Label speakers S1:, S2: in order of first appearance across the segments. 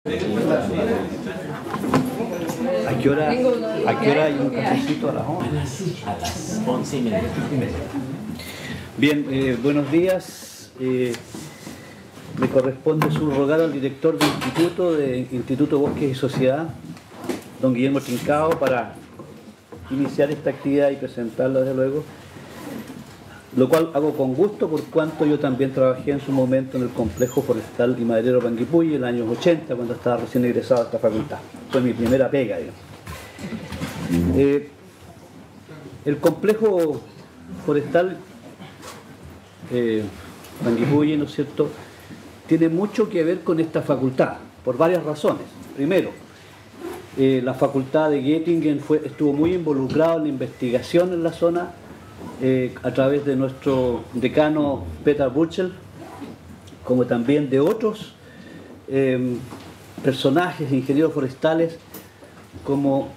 S1: ¿A qué hora hay un cafecito? ¿A las 11?
S2: A las 11:30.
S1: Bien, buenos días. Me corresponde subrogar al director del Instituto Bosques y Sociedad, don Guillermo Trincao, para iniciar esta actividad y presentarla desde luego, lo cual hago con gusto por cuanto yo también trabajé en su momento en el complejo forestal y maderero Panguipulli en los años 80, cuando estaba recién egresado a esta facultad. Fue mi primera pega, digamos. El complejo forestal Panguipulli, ¿no es cierto?, tiene mucho que ver con esta facultad, por varias razones. Primero, la facultad de Göttingen estuvo muy involucrada en la investigación en la zona a través de nuestro decano Peter Burchell, como también de otros personajes, ingenieros forestales, como,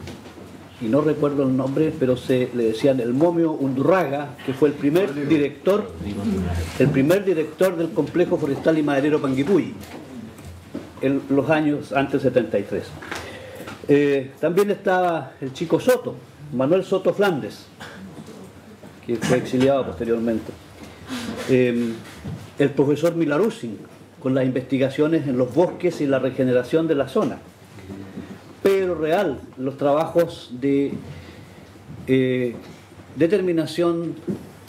S1: y no recuerdo el nombre, pero le decían el Momio Undurraga, que fue el primer director del complejo forestal y maderero Panguipulli en los años antes del 73. También estaba el chico Soto, Manuel Soto Flandes, que fue exiliado posteriormente. El profesor Milarusin, con las investigaciones en los bosques y la regeneración de la zona. Pedro Real, los trabajos de determinación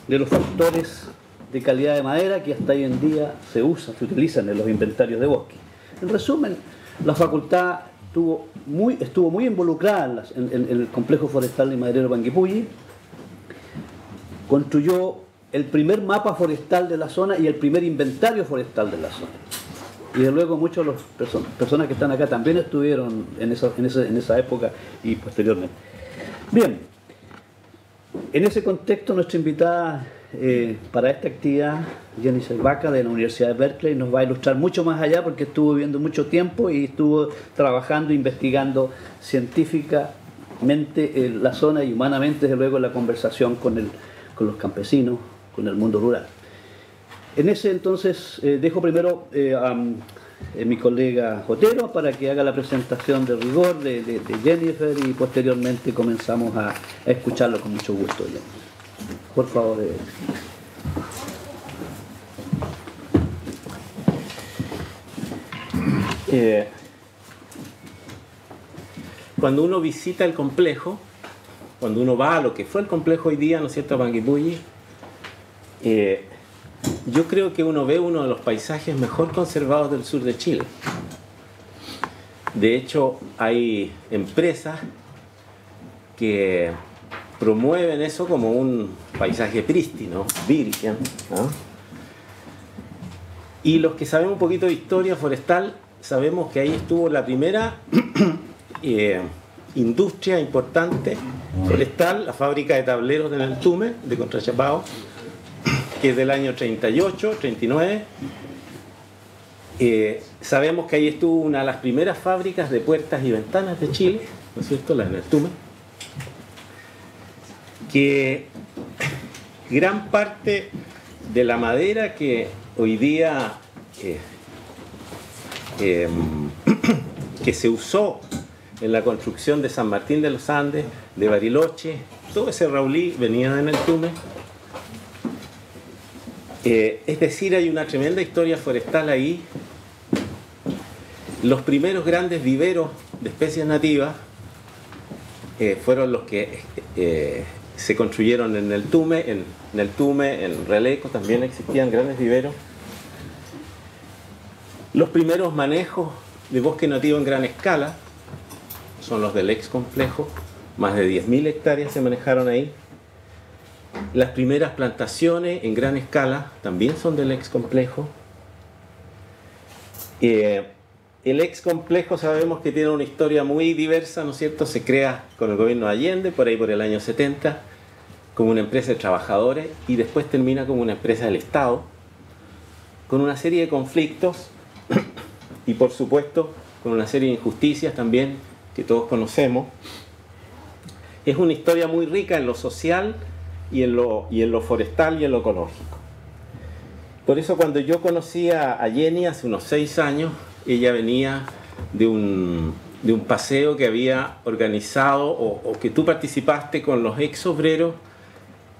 S1: de los factores de calidad de madera que hasta hoy en día se utilizan en los inventarios de bosque. En resumen, la facultad estuvo muy involucrada en el complejo forestal y maderero Panguipulli. Construyó el primer mapa forestal de la zona y el primer inventario forestal de la zona. Y desde luego muchas de las personas que están acá también estuvieron en esa época y posteriormente. Bien, en ese contexto nuestra invitada para esta actividad, Jenny Selvaca, de la Universidad de Berkeley, nos va a ilustrar mucho más allá porque estuvo viviendo mucho tiempo y estuvo trabajando, investigando científicamente la zona y humanamente, desde luego, la conversación con los campesinos, con el mundo rural. En ese entonces dejo primero a mi colega Jotero para que haga la presentación de rigor de Jennifer y posteriormente comenzamos a escucharlo con mucho gusto. Por favor.
S2: Cuando uno visita el complejo, cuando uno va a lo que fue el complejo hoy día, ¿no es cierto?, Panguipulli, yo creo que uno ve uno de los paisajes mejor conservados del sur de Chile. De hecho, hay empresas que promueven eso como un paisaje prístino, virgen, ¿no? Y los que sabemos un poquito de historia forestal, sabemos que ahí estuvo la primera industria importante forestal, la fábrica de tableros de Neltume, de Contrachapao, que es del año 38, 39. Sabemos que ahí estuvo una de las primeras fábricas de puertas y ventanas de Chile, ¿no es cierto?, la de Neltume, que gran parte de la madera que hoy día que se usó en la construcción de San Martín de los Andes, de Bariloche, todo ese raulí venía de Neltume. Es decir, hay una tremenda historia forestal ahí. Los primeros grandes viveros de especies nativas fueron los que se construyeron en Neltume, en Releco también existían grandes viveros. Los primeros manejos de bosque nativo en gran escala son los del ex complejo, más de 10.000 hectáreas se manejaron ahí. Las primeras plantaciones en gran escala también son del ex complejo. El ex complejo sabemos que tiene una historia muy diversa, ¿no es cierto? Se crea con el gobierno de Allende, por ahí por el año 70, como una empresa de trabajadores y después termina como una empresa del Estado, con una serie de conflictos y por supuesto con una serie de injusticias también que todos conocemos. Es una historia muy rica en lo social y en lo forestal y en lo ecológico. Por eso cuando yo conocí a Jenny hace unos 6 años, ella venía de un paseo que había organizado o que tú participaste con los ex obreros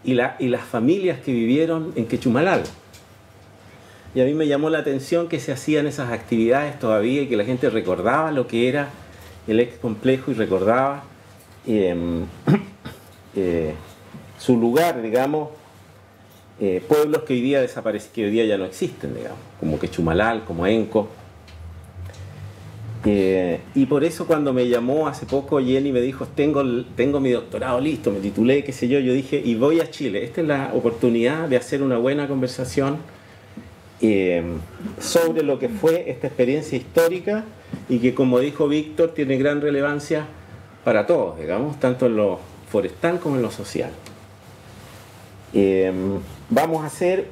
S2: y las familias que vivieron en Quechumalal. Y a mí me llamó la atención que se hacían esas actividades todavía y que la gente recordaba lo que era el ex complejo y recordaba su lugar, digamos, pueblos que hoy día que hoy día ya no existen, digamos, como Quechumalal, como Enco. Y por eso cuando me llamó hace poco Jenny me dijo, tengo mi doctorado listo, me titulé, qué sé yo, yo dije, y voy a Chile. Esta es la oportunidad de hacer una buena conversación sobre lo que fue esta experiencia histórica y que, como dijo Víctor, tiene gran relevancia para todos, digamos, tanto en lo forestal como en lo social. Vamos a hacer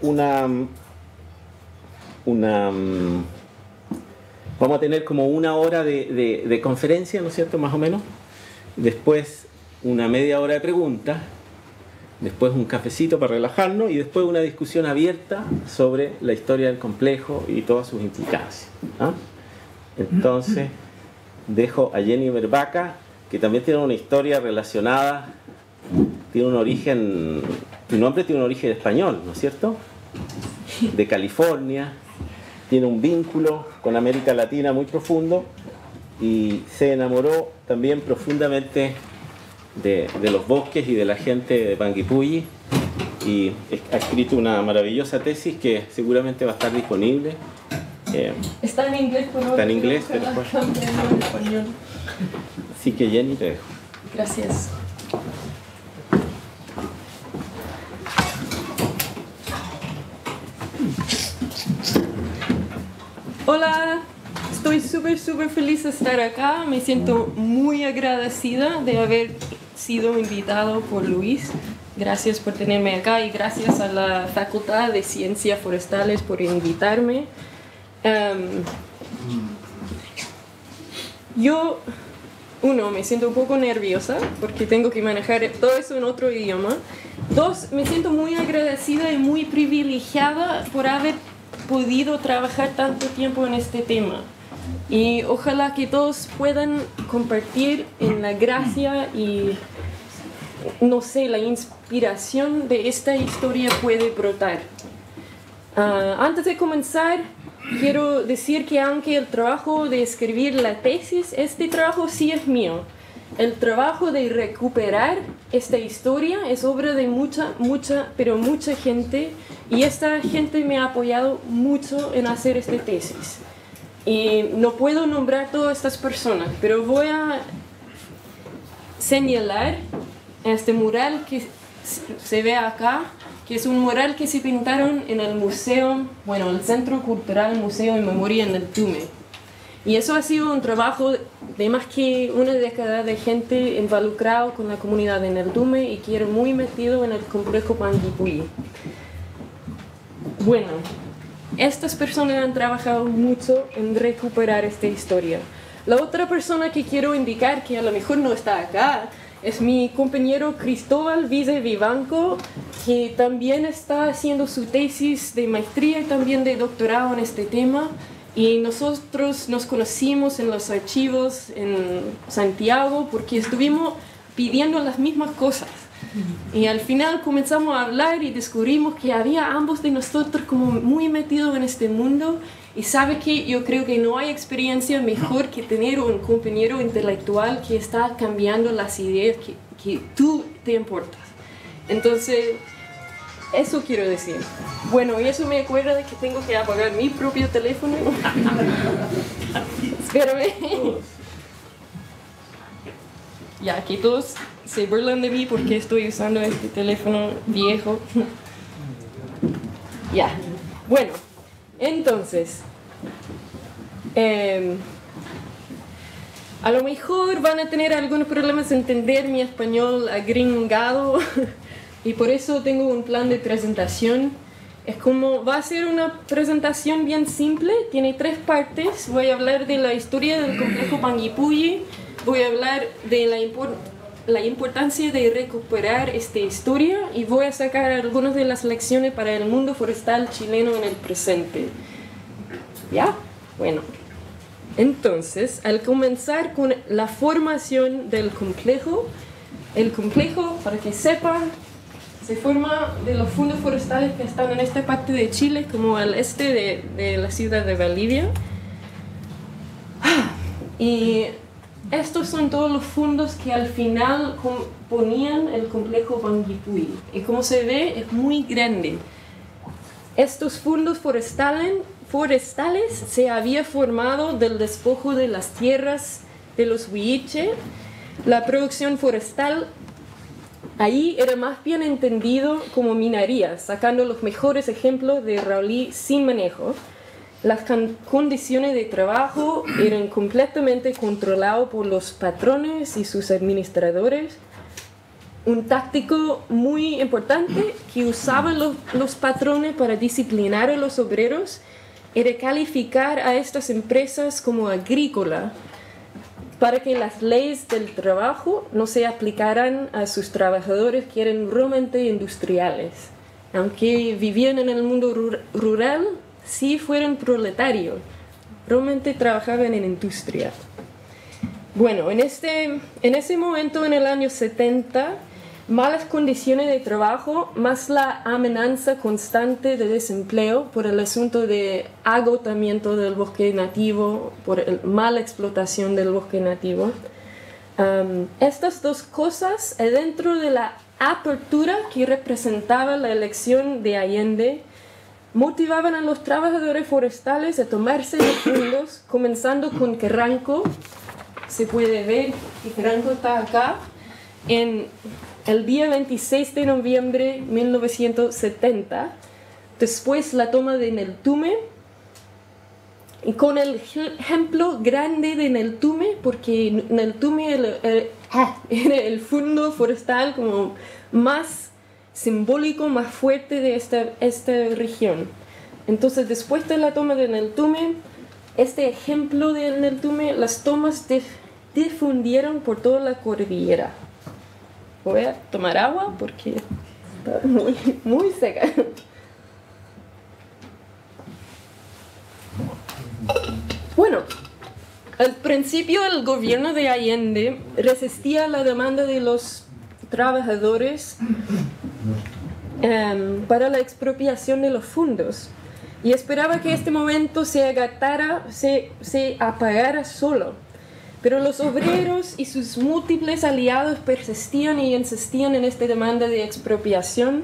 S2: vamos a tener como una hora de conferencia, ¿no es cierto?, más o menos. Después una media hora de preguntas. Después un cafecito para relajarnos. Y después una discusión abierta sobre la historia del complejo y todas sus implicancias. ¿Ah? Entonces, dejo a Jenny Vervaca, que también tiene una historia relacionada. Tiene un origen... Tu nombre tiene un origen español, ¿no es cierto? De California. Tiene un vínculo con América Latina muy profundo y se enamoró también profundamente de los bosques y de la gente de Panguipulli y ha escrito una maravillosa tesis que seguramente va a estar disponible.
S3: Está en inglés, pero
S2: está en inglés, pero
S3: en español.
S2: Así que Jenny, te dejo.
S3: Gracias. Hola, estoy súper feliz de estar acá. Me siento muy agradecida de haber sido invitado por Luis. Gracias por tenerme acá y gracias a la Facultad de Ciencias Forestales por invitarme. Me siento un poco nerviosa porque tengo que manejar todo eso en otro idioma. 2, me siento muy agradecida y muy privilegiada por haber podido trabajar tanto tiempo en este tema. Y ojalá que todos puedan compartir en la gracia y, no sé, la inspiración de esta historia puede brotar. Antes de comenzar, quiero decir que aunque el trabajo de escribir la tesis, este trabajo sí es mío. El trabajo de recuperar esta historia es obra de mucha gente, y esta gente me ha apoyado mucho en hacer esta tesis. Y no puedo nombrar todas estas personas, pero voy a señalar este mural que se ve acá, que es un mural que se pintaron en el museo, el Centro Cultural Museo de Memoria en el Tume. Y eso ha sido un trabajo de más que una década de gente involucrada con la comunidad en el Tume y que era muy metido en el complejo Panguipulli. Estas personas han trabajado mucho en recuperar esta historia. La otra persona que quiero indicar, que a lo mejor no está acá, es mi compañero Cristóbal Vize Vivanco, que también está haciendo su tesis de maestría y también de doctorado en este tema. Y nosotros nos conocimos en los archivos en Santiago porque estuvimos pidiendo las mismas cosas. Y al final comenzamos a hablar y descubrimos que había ambos de nosotros como muy metidos en este mundo. Y sabe que yo creo que no hay experiencia mejor que tener un compañero intelectual que está cambiando las ideas que tú te importas. Entonces, eso quiero decir. Y eso me acuerda de que tengo que apagar mi propio teléfono. Espérame. Ya, aquí todos se burlan de mí porque estoy usando este teléfono viejo. Ya. Entonces, a lo mejor van a tener algunos problemas de entender mi español agringado y por eso tengo un plan de presentación. Va a ser una presentación bien simple, tiene 3 partes. Voy a hablar de la historia del complejo Panguipulli, voy a hablar de la importancia de recuperar esta historia y voy a sacar algunas de las lecciones para el mundo forestal chileno en el presente. ¿Ya? Entonces, al comenzar con la formación del complejo, el complejo, para que sepan, se forma de los fondos forestales que están en esta parte de Chile, como al este de la ciudad de Valdivia. Y estos son todos los fondos que al final componían el complejo Panguipulli. Y como se ve, es muy grande. Estos fondos forestales se habían formado del despojo de las tierras de los huilliche. La producción forestal ahí era más bien entendido como minería, sacando los mejores ejemplos de Raulí sin manejo. Las condiciones de trabajo eran completamente controladas por los patrones y sus administradores. Un táctico muy importante que usaban los patrones para disciplinar a los obreros era calificar a estas empresas como agrícolas para que las leyes del trabajo no se aplicaran a sus trabajadores que eran realmente industriales. Aunque vivían en el mundo rural, sí fueron proletarios, realmente trabajaban en industria. Bueno, en ese momento, en el año 70, malas condiciones de trabajo, más la amenaza constante de desempleo por el asunto de agotamiento del bosque nativo, por la mala explotación del bosque nativo. Estas dos cosas, dentro de la apertura que representaba la elección de Allende, motivaban a los trabajadores forestales a tomarse los fondos, comenzando con Carranco. Se puede ver que Carranco está acá, en el día 26 de noviembre de 1970, después la toma de Neltume, y con el ejemplo grande de Neltume, porque Neltume era el fondo forestal como más simbólico, más fuerte de esta región. Entonces, después de la toma de Neltume, este ejemplo de Neltume, las tomas difundieron por toda la cordillera. Voy a tomar agua porque está muy seca. Bueno, al principio el gobierno de Allende resistía la demanda de los trabajadores para la expropiación de los fondos y esperaba que este momento se apagara solo. Pero los obreros y sus múltiples aliados persistían y insistían en esta demanda de expropiación,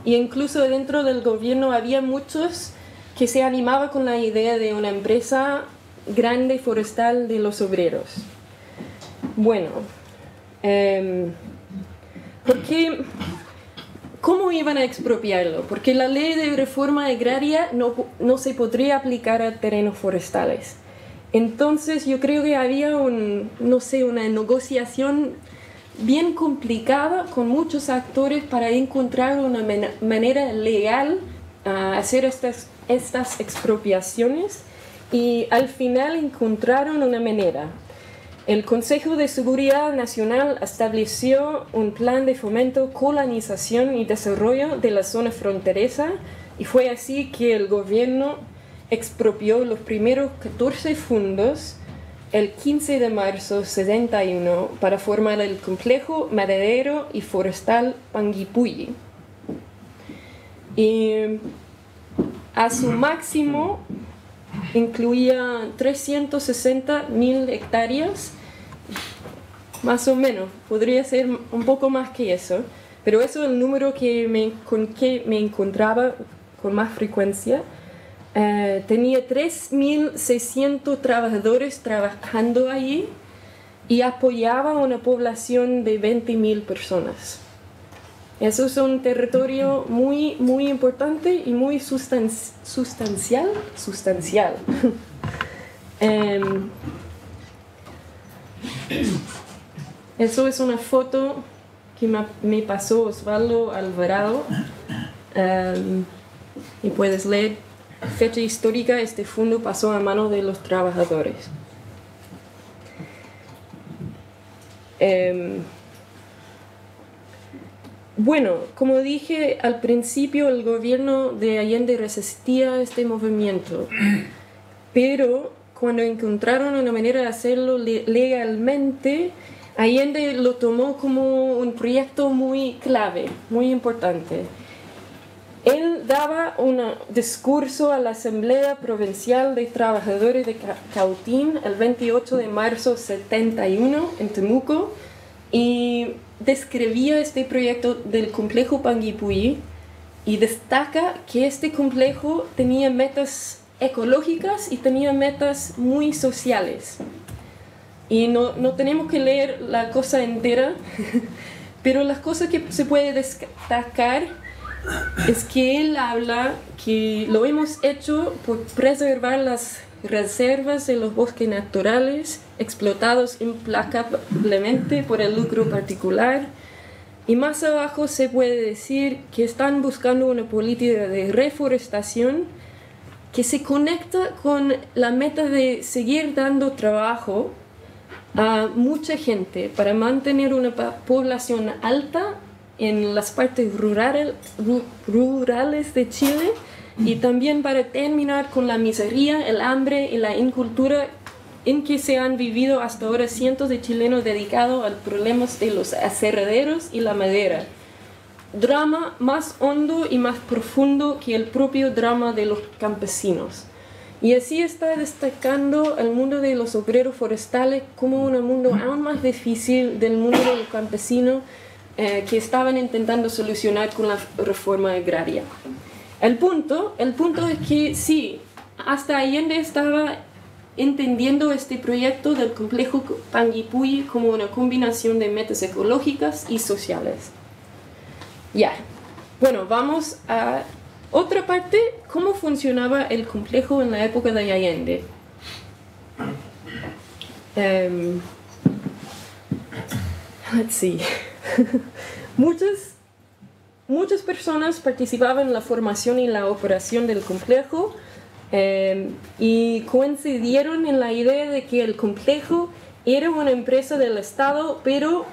S3: e incluso dentro del gobierno había muchos que se animaban con la idea de una empresa grande forestal de los obreros. Bueno, ¿cómo iban a expropiarlo? Porque la ley de reforma agraria no se podría aplicar a terrenos forestales. Entonces yo creo que había una negociación bien complicada con muchos actores para encontrar una manera legal a hacer estas expropiaciones, y al final encontraron una manera. El Consejo de Seguridad Nacional estableció un plan de fomento, colonización y desarrollo de la zona fronteriza, y fue así que el gobierno expropió los primeros 14 fondos el 15 de marzo de 71 para formar el complejo maderero y forestal Panguipulli. Y a su máximo incluía 360.000 hectáreas, más o menos, podría ser un poco más que eso, pero eso es el número con que me encontraba con más frecuencia. Tenía 3.600 trabajadores trabajando allí y apoyaba a una población de 20.000 personas. Eso es un territorio muy, muy importante y muy sustancial. Eso es una foto que me pasó Osvaldo Alvarado, y puedes leer fecha histórica. Este fondo pasó a manos de los trabajadores. Bueno, como dije al principio, el gobierno de Allende resistía este movimiento, pero cuando encontraron una manera de hacerlo legalmente, Allende lo tomó como un proyecto muy clave, muy importante. Él daba un discurso a la Asamblea Provincial de Trabajadores de Cautín el 28 de marzo de 71 en Temuco y describía este proyecto del complejo Panguipulli y destaca que este complejo tenía metas ecológicas y tenía metas muy sociales. Y no tenemos que leer la cosa entera, pero las cosas que se puede destacar es que él habla que lo hemos hecho por preservar las reservas de los bosques naturales explotados implacablemente por el lucro particular. Y más abajo se puede decir que están buscando una política de reforestación que se conecta con la meta de seguir dando trabajo a mucha gente para mantener una población alta en las partes rurales de Chile y también para terminar con la miseria, el hambre y la incultura en que se han vivido hasta ahora cientos de chilenos dedicados a los problemas de los aserraderos y la madera. Drama más hondo y más profundo que el propio drama de los campesinos. Y así está destacando el mundo de los obreros forestales como un mundo aún más difícil del mundo de los campesinos que estaban intentando solucionar con la reforma agraria. El punto es que sí, hasta Allende estaba entendiendo este proyecto del complejo Panguipulli como una combinación de metas ecológicas y sociales. Ya, bueno, vamos a otra parte, cómo funcionaba el complejo en la época de Allende. Let's see. Muchas personas participaban en la formación y la operación del complejo y coincidieron en la idea de que el complejo era una empresa del Estado, pero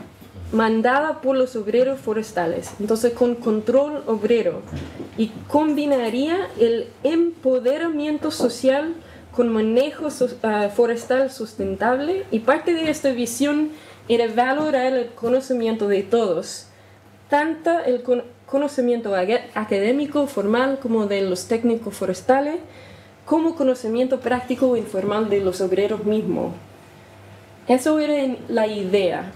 S3: mandada por los obreros forestales, entonces con control obrero, y combinaría el empoderamiento social con manejo forestal sustentable, y parte de esta visión era valorar el conocimiento de todos, tanto el conocimiento académico formal como de los técnicos forestales, como conocimiento práctico e informal de los obreros mismos. Eso era la idea.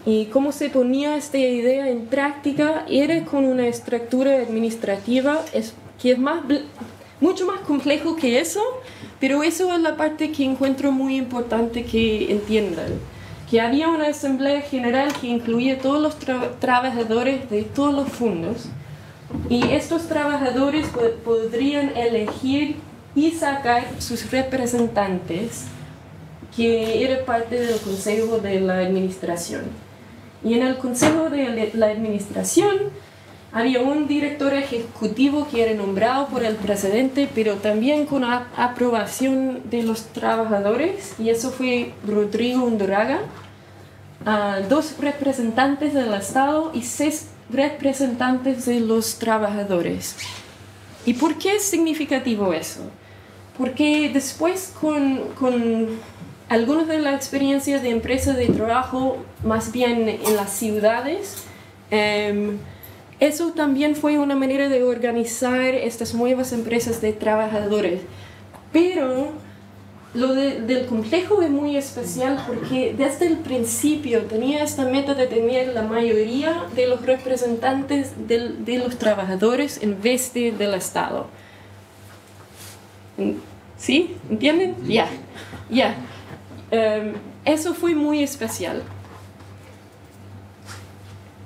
S3: Y cómo se ponía esta idea en práctica era con una estructura administrativa que es mucho más complejo que eso, pero eso es la parte que encuentro muy importante que entiendan. Que había una asamblea general que incluía todos los trabajadores de todos los fondos, y estos trabajadores podrían elegir y sacar sus representantes, que era parte del consejo de la administración. Y en el consejo de la administración había un director ejecutivo que era nombrado por el presidente, pero también con aprobación de los trabajadores, y eso fue Rodrigo Undurraga, 2 representantes del Estado y 6 representantes de los trabajadores. ¿Y por qué es significativo eso? Porque después con algunas de las experiencias de empresas de trabajo, más bien en las ciudades, eso también fue una manera de organizar estas nuevas empresas de trabajadores. Pero lo del complejo es muy especial porque desde el principio tenía esta meta de tener la mayoría de los representantes de los trabajadores en vez del Estado. ¿Sí? ¿Entienden? Ya. Eso fue muy especial.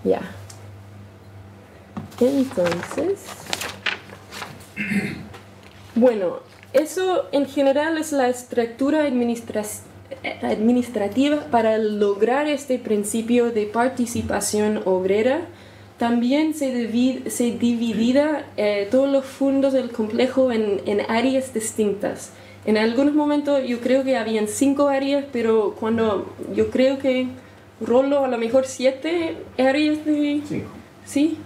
S3: Ya. Entonces, bueno, eso en general es la estructura administrativa para lograr este principio de participación obrera. También se dividía todos los fondos del complejo en áreas distintas. En algunos momentos yo creo que habían 5 áreas, pero cuando yo creo que Rolo a lo mejor 7 áreas de... 5. ¿Sí?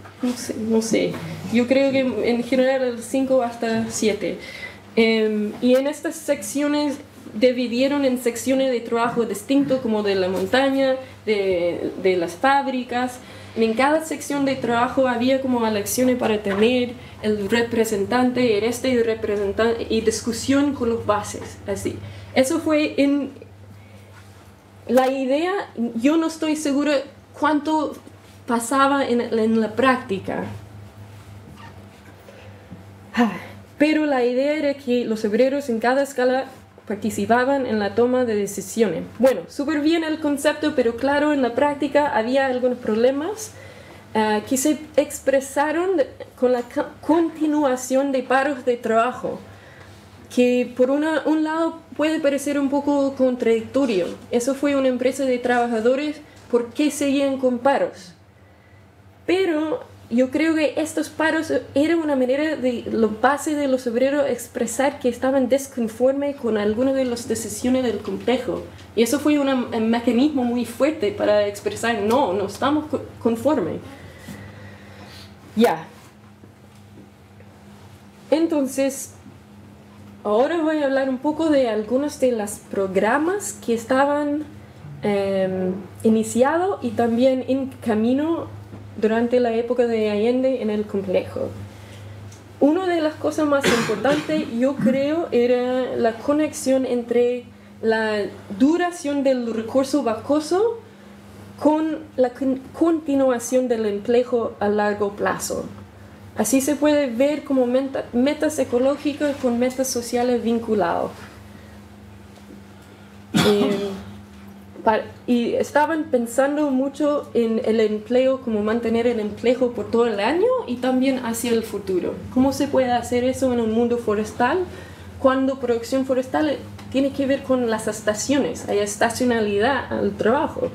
S3: No sé. Yo creo que en general 5 hasta 7. Y en estas secciones dividieron en secciones de trabajo distintos, como de la montaña, de las fábricas. En cada sección de trabajo había como elecciones para tener el representante, el representante, y discusión con los bases, así. Eso fue la idea. Yo no estoy segura cuánto pasaba en la práctica. Pero la idea era que los obreros en cada escala participaban en la toma de decisiones. Bueno, súper bien el concepto, pero claro, en la práctica había algunos problemas que se expresaron con la continuación de paros de trabajo, que por un lado puede parecer un poco contradictorio. Eso fue una empresa de trabajadores, ¿por qué seguían con paros? Pero yo creo que estos paros eran una manera de la base de los obreros expresar que estaban desconformes con algunas de las decisiones del complejo. Y eso fue un mecanismo muy fuerte para expresar, no estamos conformes. Ya. Entonces, ahora voy a hablar un poco de algunos de los programas que estaban iniciados y también en camino durante la época de Allende en el complejo. Una de las cosas más importantes, yo creo, era la conexión entre la duración del recurso vacoso con la continuación del empleo a largo plazo. Así se puede ver como metas ecológicas con metas sociales vinculadas. Y estaban pensando mucho en el empleo, como mantener el empleo por todo el año y también hacia el futuro. ¿Cómo se puede hacer eso en un mundo forestal cuando producción forestal tiene que ver con las estaciones? Hay estacionalidad al trabajo.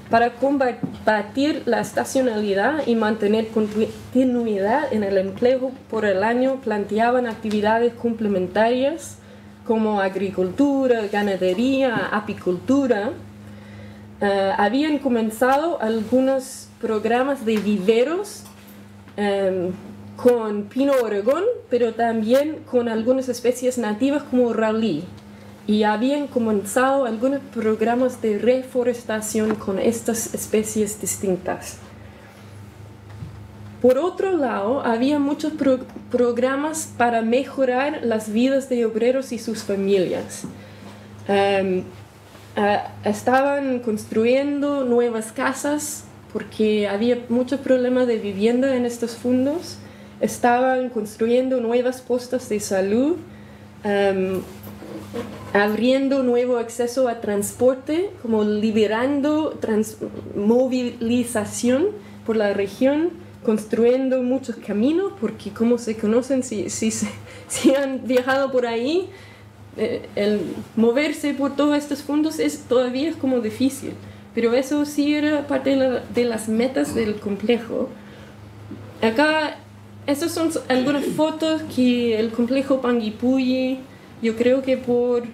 S3: Para combatir la estacionalidad y mantener continuidad en el empleo por el año, planteaban actividades complementarias como agricultura, ganadería, apicultura. Habían comenzado algunos programas de viveros con pino oregón, pero también con algunas especies nativas como raulí. Y habían comenzado algunos programas de reforestación con estas especies distintas. Por otro lado, había muchos programas para mejorar las vidas de obreros y sus familias. Estaban construyendo nuevas casas porque había muchos problemas de vivienda en estos fondos. Estaban construyendo nuevas postas de salud, abriendo nuevo acceso a transporte, como liberando movilización por la región, construyendo muchos caminos, porque como se conocen, si han viajado por ahí, el moverse por todos estos fondos todavía es como difícil, pero eso sí era parte de las metas del complejo. Acá, estas son algunas fotos que el complejo Panguipulli, yo creo que por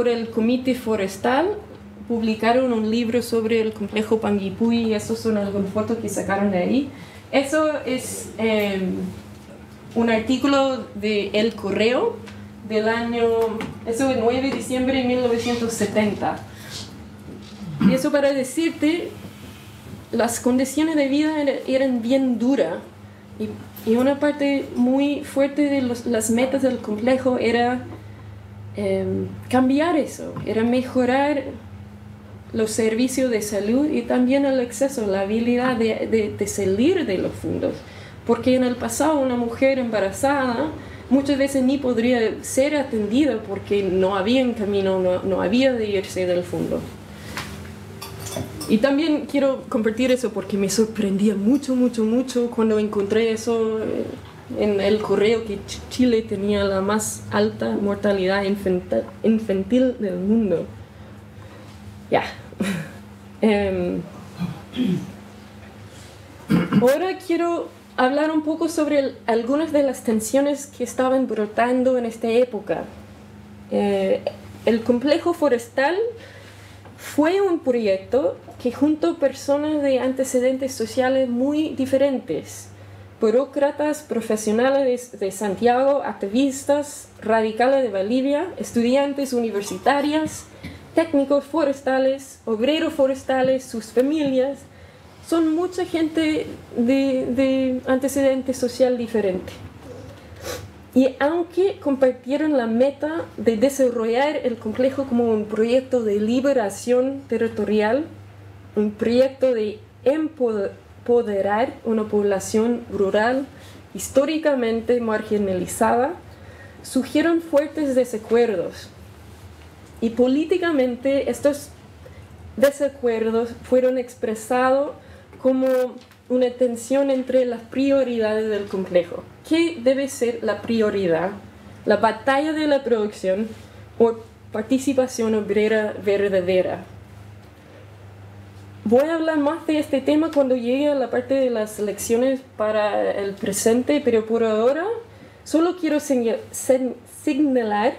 S3: el Comité Forestal publicaron un libro sobre el complejo Panguipulli y esas son algunas fotos que sacaron de ahí. Eso es un artículo de El Correo del año, eso es 9 de diciembre de 1970. Y eso para decirte, las condiciones de vida eran bien duras y una parte muy fuerte de las metas del complejo era cambiar eso, era mejorar los servicios de salud y también el acceso, la habilidad de salir de los fondos. Porque en el pasado una mujer embarazada muchas veces ni podría ser atendida porque no había un camino, no había de irse del fondo. Y también quiero compartir eso porque me sorprendía mucho cuando encontré eso en El Correo, que Chile tenía la más alta mortalidad infantil del mundo. Ya. Ahora quiero hablar un poco sobre algunas de las tensiones que estaban brotando en esta época. El complejo forestal fue un proyecto que juntó personas de antecedentes sociales muy diferentes. burócratas, profesionales de Santiago, activistas, radicales de Bolivia, estudiantes universitarias, técnicos forestales, obreros forestales, sus familias. Son mucha gente de antecedente social diferente. Y aunque compartieron la meta de desarrollar el complejo como un proyecto de liberación territorial, un proyecto de empoderar una población rural históricamente marginalizada, surgieron fuertes desacuerdos. Y políticamente estos desacuerdos fueron expresados como una tensión entre las prioridades del complejo. ¿Qué debe ser la prioridad? ¿La batalla de la producción o participación obrera verdadera? Voy a hablar más de este tema cuando llegue a la parte de las elecciones para el presente, pero por ahora solo quiero señalar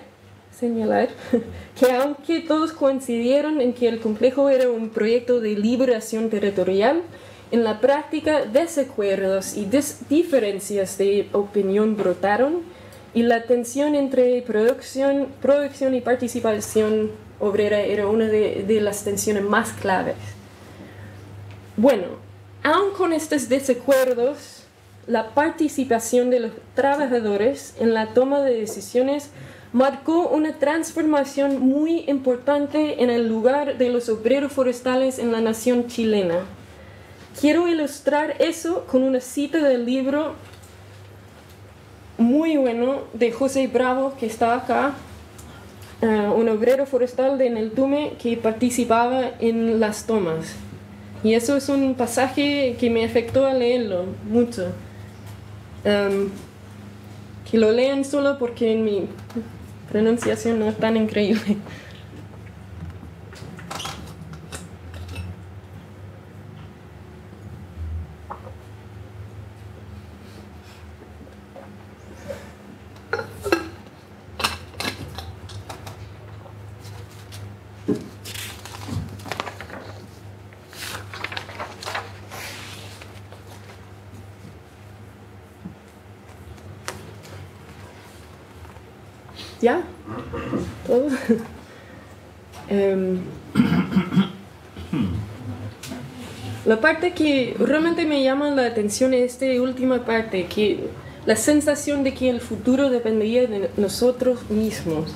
S3: que aunque todos coincidieron en que el complejo era un proyecto de liberación territorial, en la práctica desacuerdos y diferencias de opinión brotaron y la tensión entre producción y participación obrera era una de las tensiones más claves. Bueno, aun con estos desacuerdos, la participación de los trabajadores en la toma de decisiones marcó una transformación muy importante en el lugar de los obreros forestales en la nación chilena. Quiero ilustrar eso con una cita del libro muy bueno de José Bravo, que está acá, un obrero forestal de Neltume que participaba en las tomas. Y eso es un pasaje que me afectó a leerlo mucho. Que lo lean solo porque mi pronunciación no es tan increíble. ¿Ya? ¿Todo? La parte que realmente me llama la atención es esta última parte, que la sensación de que el futuro dependía de nosotros mismos.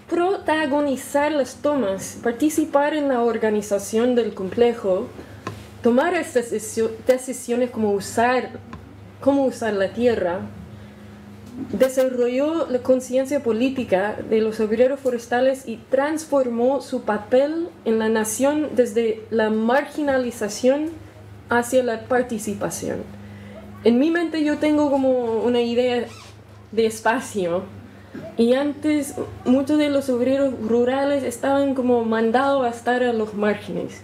S3: Protagonizar las tomas, participar en la organización del complejo, tomar estas decisiones como usar la tierra, desarrolló la conciencia política de los obreros forestales y transformó su papel en la nación desde la marginalización hacia la participación. En mi mente yo tengo como una idea de espacio, y antes muchos de los obreros rurales estaban como mandados a estar a los márgenes.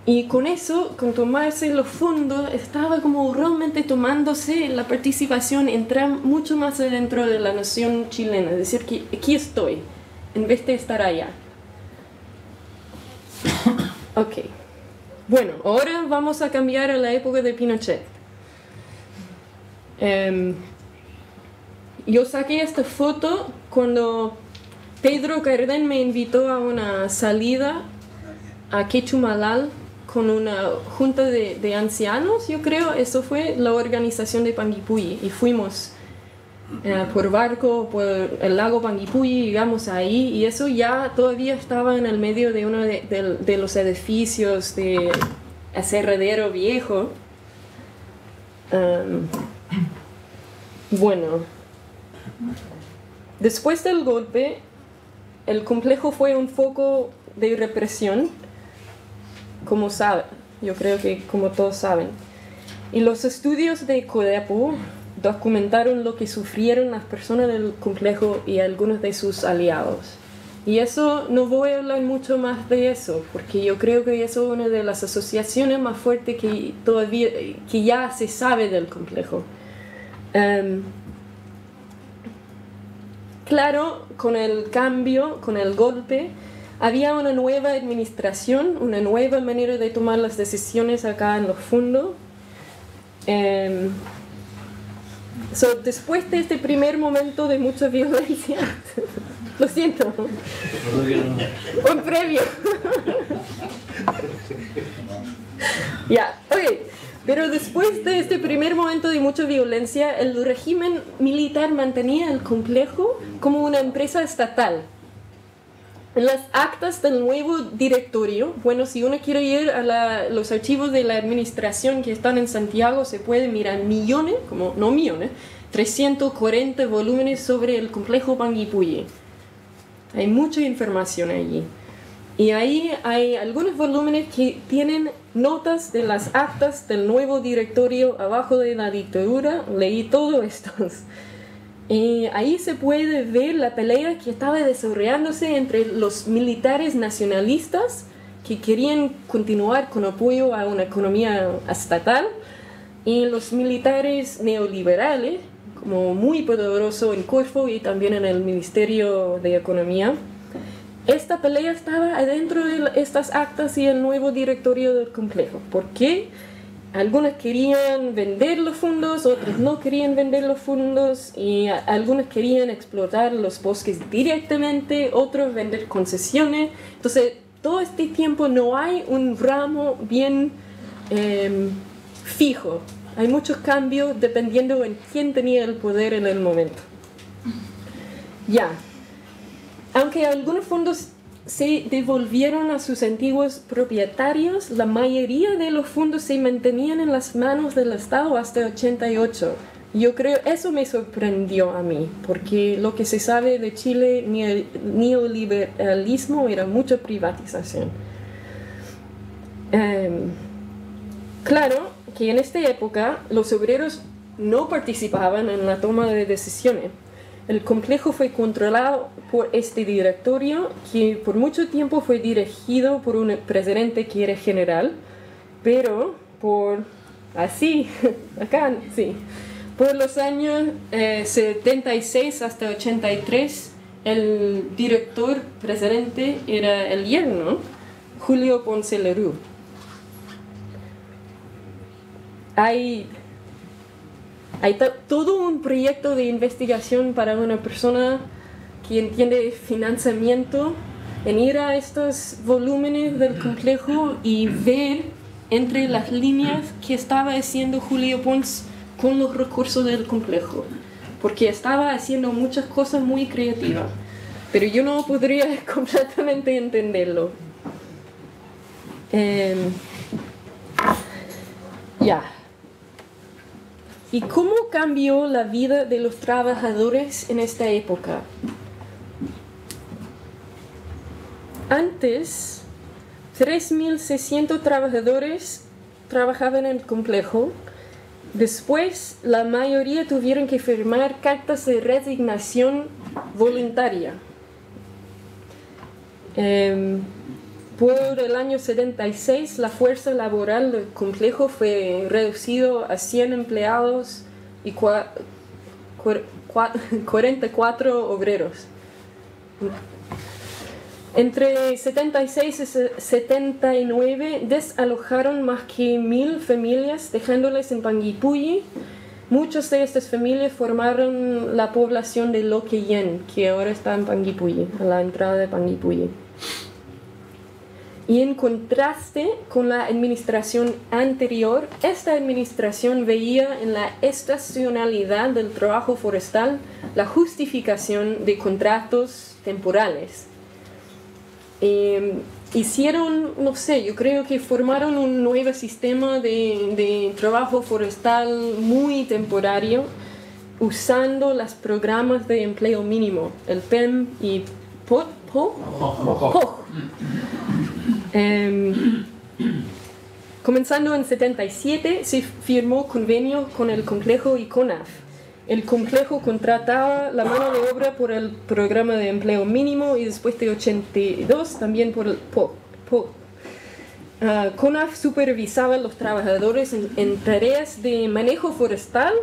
S3: Y con eso, con tomarse los fondos, estaba como realmente tomándose la participación, entrar mucho más adentro de la nación chilena, es decir, que aquí estoy, en vez de estar allá. Ok. Bueno, ahora vamos a cambiar a la época de Pinochet. Yo saqué esta foto cuando Pedro Cardén me invitó a una salida a Quechumalal con una junta de ancianos, yo creo. Eso fue la organización de Panguipulli, y fuimos por barco por el lago Panguipulli, llegamos ahí, y eso ya todavía estaba en el medio de uno de los edificios de aserradero viejo. Bueno, después del golpe, el complejo fue un foco de represión, como saben, yo creo que como todos saben. Y los estudios de CODEPU documentaron lo que sufrieron las personas del complejo y algunos de sus aliados. Y eso no voy a hablar mucho más de eso, porque yo creo que eso es una de las asociaciones más fuertes que ya se sabe del complejo. Claro, con el cambio, con el golpe, había una nueva administración, una nueva manera de tomar las decisiones acá en los fondos. Después de este primer momento de mucha violencia, lo siento, un previo. Ya, ok. Pero después de este primer momento de mucha violencia, el régimen militar mantenía el complejo como una empresa estatal. En las actas del nuevo directorio, bueno, si uno quiere ir a los archivos de la administración que están en Santiago, se puede mirar millones, como no millones, 340 volúmenes sobre el complejo Panguipulli. Hay mucha información allí. Y ahí hay algunos volúmenes que tienen notas de las actas del nuevo directorio abajo de la dictadura. Leí todos estos. Y ahí se puede ver la pelea que estaba desarrollándose entre los militares nacionalistas que querían continuar con apoyo a una economía estatal y los militares neoliberales, como muy poderoso en Corfo y también en el Ministerio de Economía. Esta pelea estaba adentro de estas actas y el nuevo directorio del complejo. ¿Por qué? Algunos querían vender los fondos, otros no querían vender los fondos, y algunos querían explotar los bosques directamente, otros vender concesiones. Entonces, todo este tiempo no hay un ramo bien fijo. Hay muchos cambios dependiendo en quién tenía el poder en el momento. Ya. Aunque algunos fondos se devolvieron a sus antiguos propietarios, la mayoría de los fondos se mantenían en las manos del Estado hasta 88. Yo creo eso me sorprendió a mí, porque lo que se sabe de Chile, neoliberalismo, era mucha privatización. Claro que en esta época los obreros no participaban en la toma de decisiones. El complejo fue controlado por este directorio que por mucho tiempo fue dirigido por un presidente que era general, pero por los años 76 hasta 83 el director presidente era el yerno Julio Ponce Lerú. Hay todo un proyecto de investigación para una persona que entiende financiamiento en ir a estos volúmenes del complejo y ver entre las líneas que estaba haciendo Julio Ponce con los recursos del complejo, porque estaba haciendo muchas cosas muy creativas, pero yo no podría completamente entenderlo. ¿Y cómo cambió la vida de los trabajadores en esta época? Antes, 3.600 trabajadores trabajaban en el complejo. Después, la mayoría tuvieron que firmar cartas de resignación voluntaria. Por el año 76, la fuerza laboral del complejo fue reducido a 100 empleados y 44 obreros. Entre 76 y 79 desalojaron más que 1.000 familias, dejándoles en Panguipulli. Muchas de estas familias formaron la población de Loquellén, que ahora está en Panguipulli, a la entrada de Panguipulli. Y en contraste con la administración anterior, esta administración veía en la estacionalidad del trabajo forestal la justificación de contratos temporales. Hicieron, no sé, yo creo que formaron un nuevo sistema de trabajo forestal muy temporario, usando los programas de empleo mínimo, el PEM y POH. Comenzando en 77 se firmó convenio con el complejo y CONAF. El complejo contrataba la mano de obra por el programa de empleo mínimo y después de 82 también por el POH. CONAF supervisaba a los trabajadores en tareas de manejo forestal,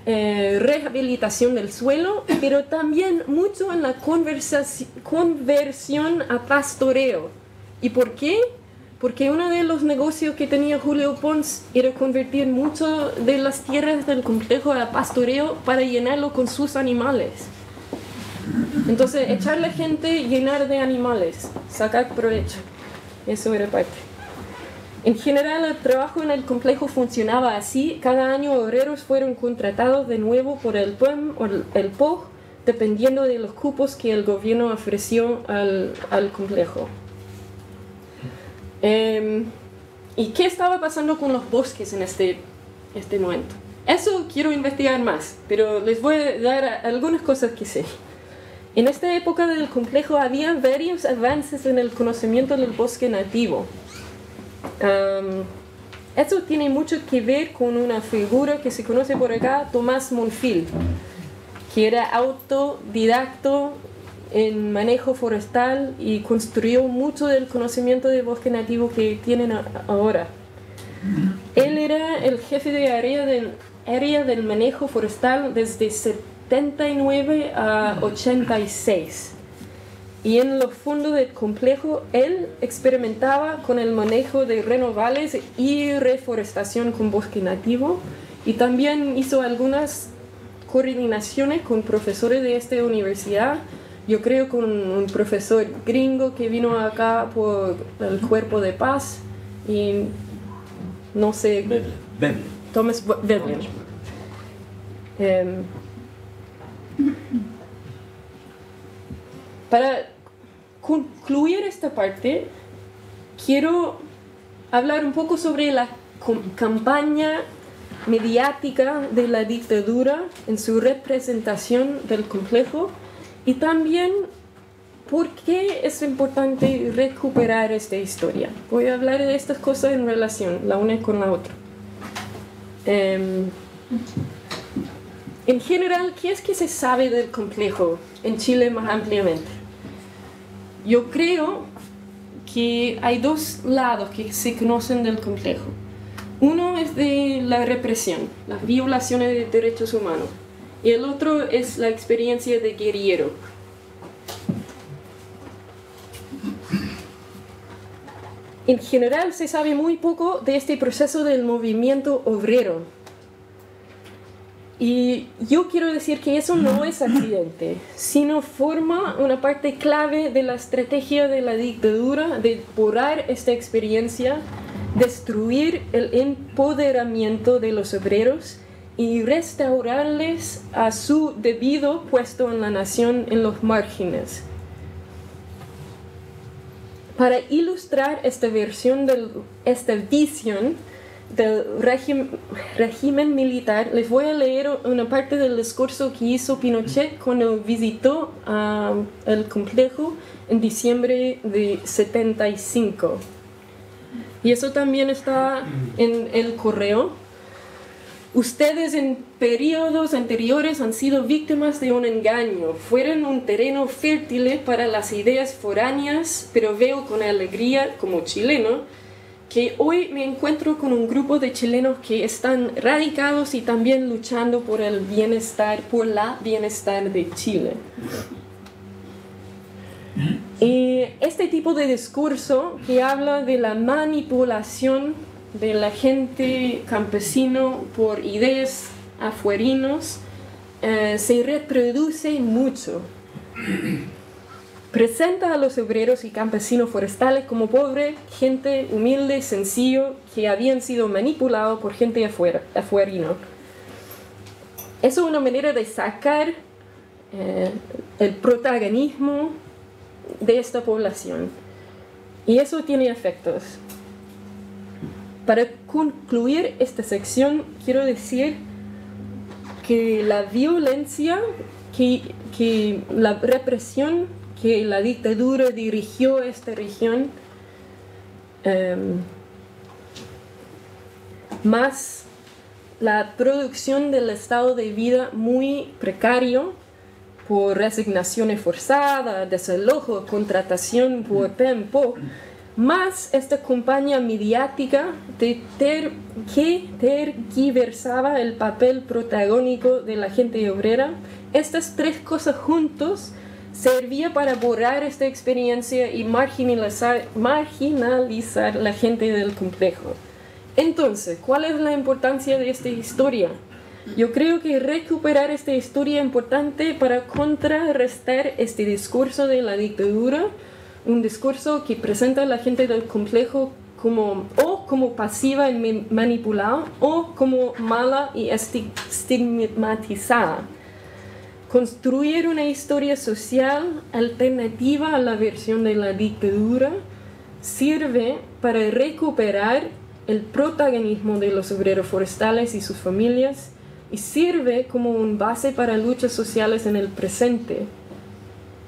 S3: rehabilitación del suelo, pero también mucho en la conversión a pastoreo. ¿Y por qué? Porque uno de los negocios que tenía Julio Pons era convertir mucho de las tierras del complejo a pastoreo para llenarlo con sus animales. Entonces, echarle gente, llenar de animales, sacar provecho. Eso era parte. En general, el trabajo en el complejo funcionaba así. Cada año obreros fueron contratados de nuevo por el PEM o el POG, dependiendo de los cupos que el gobierno ofreció al complejo. ¿Y qué estaba pasando con los bosques en este momento? Eso quiero investigar más, pero les voy a dar algunas cosas que sé. En esta época del complejo había varios avances en el conocimiento del bosque nativo. Eso tiene mucho que ver con una figura que se conoce por acá, Tomás Monfil, que era autodidacto en manejo forestal y construyó mucho del conocimiento del bosque nativo que tienen ahora. Él era el jefe de área del manejo forestal desde 79 a 86. Y en los fondos del complejo, él experimentaba con el manejo de renovables y reforestación con bosque nativo. Y también hizo algunas coordinaciones con profesores de esta universidad. Yo creo con un profesor gringo que vino acá por el Cuerpo de Paz. Y no sé...
S1: Ven.
S3: Thomas Veblen. Para concluir esta parte, quiero hablar un poco sobre la campaña mediática de la dictadura en su representación del complejo y también por qué es importante recuperar esta historia. Voy a hablar de estas cosas en relación, la una con la otra. En general, ¿qué es que se sabe del complejo en Chile más ampliamente? Yo creo que hay dos lados que se conocen del complejo. Uno es de la represión, las violaciones de derechos humanos, y el otro es la experiencia de guerrillero. En general se sabe muy poco de este proceso del movimiento obrero. Y yo quiero decir que eso no es accidente, sino forma una parte clave de la estrategia de la dictadura de borrar esta experiencia, destruir el empoderamiento de los obreros y restaurarles a su debido puesto en la nación en los márgenes. Para ilustrar esta visión del régimen militar, les voy a leer una parte del discurso que hizo Pinochet cuando visitó el complejo en diciembre de 75. Y eso también está en el correo. Ustedes en periodos anteriores han sido víctimas de un engaño. Fueron un terreno fértil para las ideas foráneas, pero veo con alegría como chileno que hoy me encuentro con un grupo de chilenos que están radicados y también luchando por la bienestar de Chile. Y este tipo de discurso que habla de la manipulación de la gente campesino por ideas afuerinos se reproduce mucho. Presenta a los obreros y campesinos forestales como pobre, gente humilde, sencillo, que habían sido manipulados por gente afuerino. Eso es una manera de sacar el protagonismo de esta población. Y eso tiene efectos. Para concluir esta sección, quiero decir que la violencia, que la represión que la dictadura dirigió a esta región, más la producción del estado de vida muy precario por resignaciones forzadas, desalojo, contratación por PEMPO, más esta campaña mediática que tergiversaba el papel protagónico de la gente obrera. Estas tres cosas juntos servía para borrar esta experiencia y marginalizar la gente del complejo. Entonces, ¿cuál es la importancia de esta historia? Yo creo que recuperar esta historia es importante para contrarrestar este discurso de la dictadura, un discurso que presenta a la gente del complejo como pasiva y manipulada o como mala y estigmatizada. Construir una historia social alternativa a la versión de la dictadura sirve para recuperar el protagonismo de los obreros forestales y sus familias y sirve como una base para luchas sociales en el presente.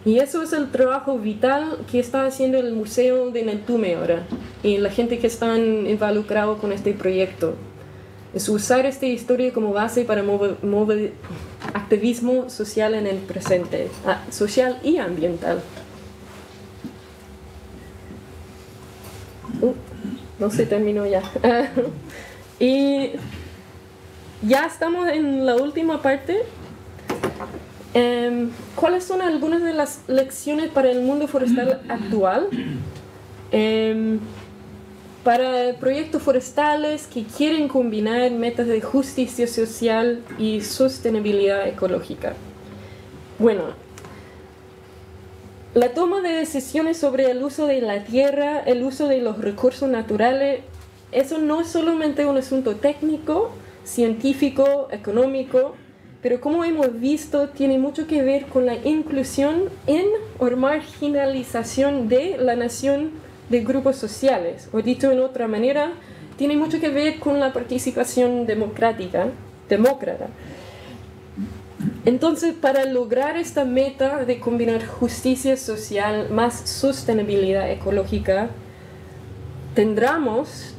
S3: Y eso es el trabajo vital que está haciendo el Museo de Neltume ahora y la gente que están involucrados con este proyecto. Es usar esta historia como base para mover activismo social en el presente, social y ambiental. No se terminó ya. Y ya estamos en la última parte. ¿Cuáles son algunas de las lecciones para el mundo forestal actual? Para proyectos forestales que quieren combinar metas de justicia social y sostenibilidad ecológica. Bueno, la toma de decisiones sobre el uso de la tierra, el uso de los recursos naturales, eso no es solamente un asunto técnico, científico, económico, pero como hemos visto, tiene mucho que ver con la inclusión o marginalización de la nación de grupos sociales, o dicho en otra manera, tiene mucho que ver con la participación demócrata. Entonces, para lograr esta meta de combinar justicia social más sostenibilidad ecológica, tendremos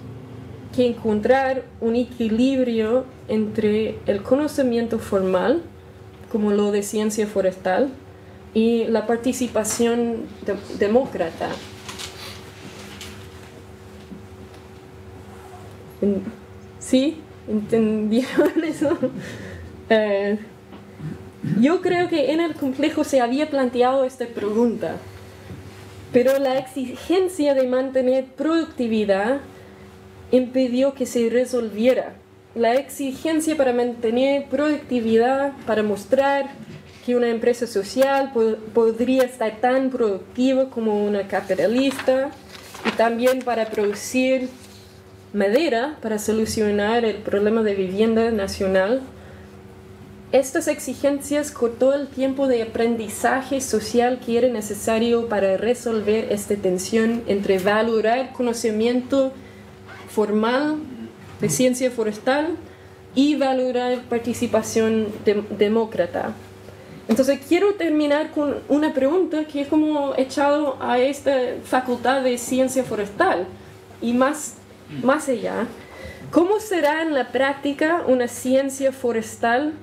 S3: que encontrar un equilibrio entre el conocimiento formal, como lo de ciencia forestal, y la participación demócrata. ¿Sí? ¿Entendieron eso? Yo creo que en el complejo se había planteado esta pregunta, pero la exigencia de mantener productividad impidió que se resolviera. La exigencia para mantener productividad, para mostrar que una empresa social podría estar tan productiva como una capitalista, y también para producir madera para solucionar el problema de vivienda nacional. Estas exigencias cortó el tiempo de aprendizaje social que era necesario para resolver esta tensión entre valorar conocimiento formal de ciencia forestal y valorar participación demócrata. Entonces quiero terminar con una pregunta que es como echado a esta facultad de ciencia forestal y más allá. ¿Cómo será en la práctica una ciencia forestal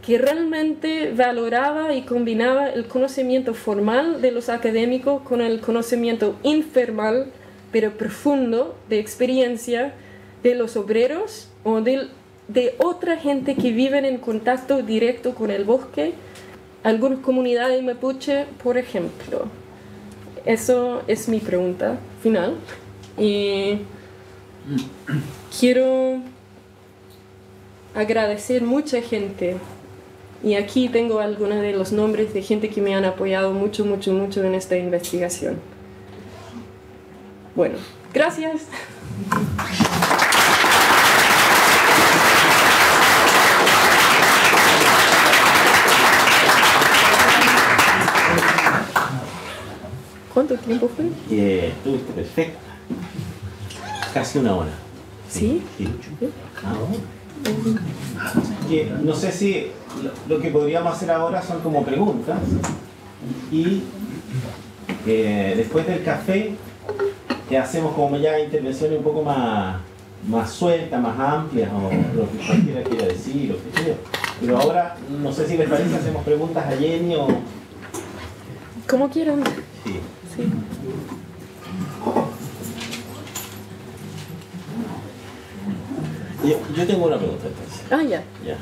S3: que realmente valoraba y combinaba el conocimiento formal de los académicos con el conocimiento informal pero profundo de experiencia de los obreros o de otra gente que viven en contacto directo con el bosque, algunas comunidades mapuche, por ejemplo? Eso es mi pregunta final. Y quiero agradecer mucha gente. Y aquí tengo algunos de los nombres de gente que me han apoyado mucho en esta investigación. Bueno, gracias. ¿Cuánto tiempo fue?
S2: Estuviste perfecta. Casi una hora.
S3: ¿Sí?
S2: Sí. No sé si lo que podríamos hacer ahora son como preguntas y después del café hacemos como ya intervenciones un poco más sueltas, más amplias, o lo que cualquiera quiera decir, lo que sea. Pero ahora no sé si les parece, hacemos preguntas a Jenny o...
S3: Como quieran.
S2: Sí.
S3: Sí.
S2: Yo tengo una pregunta entonces.
S3: Ya.
S2: Ya.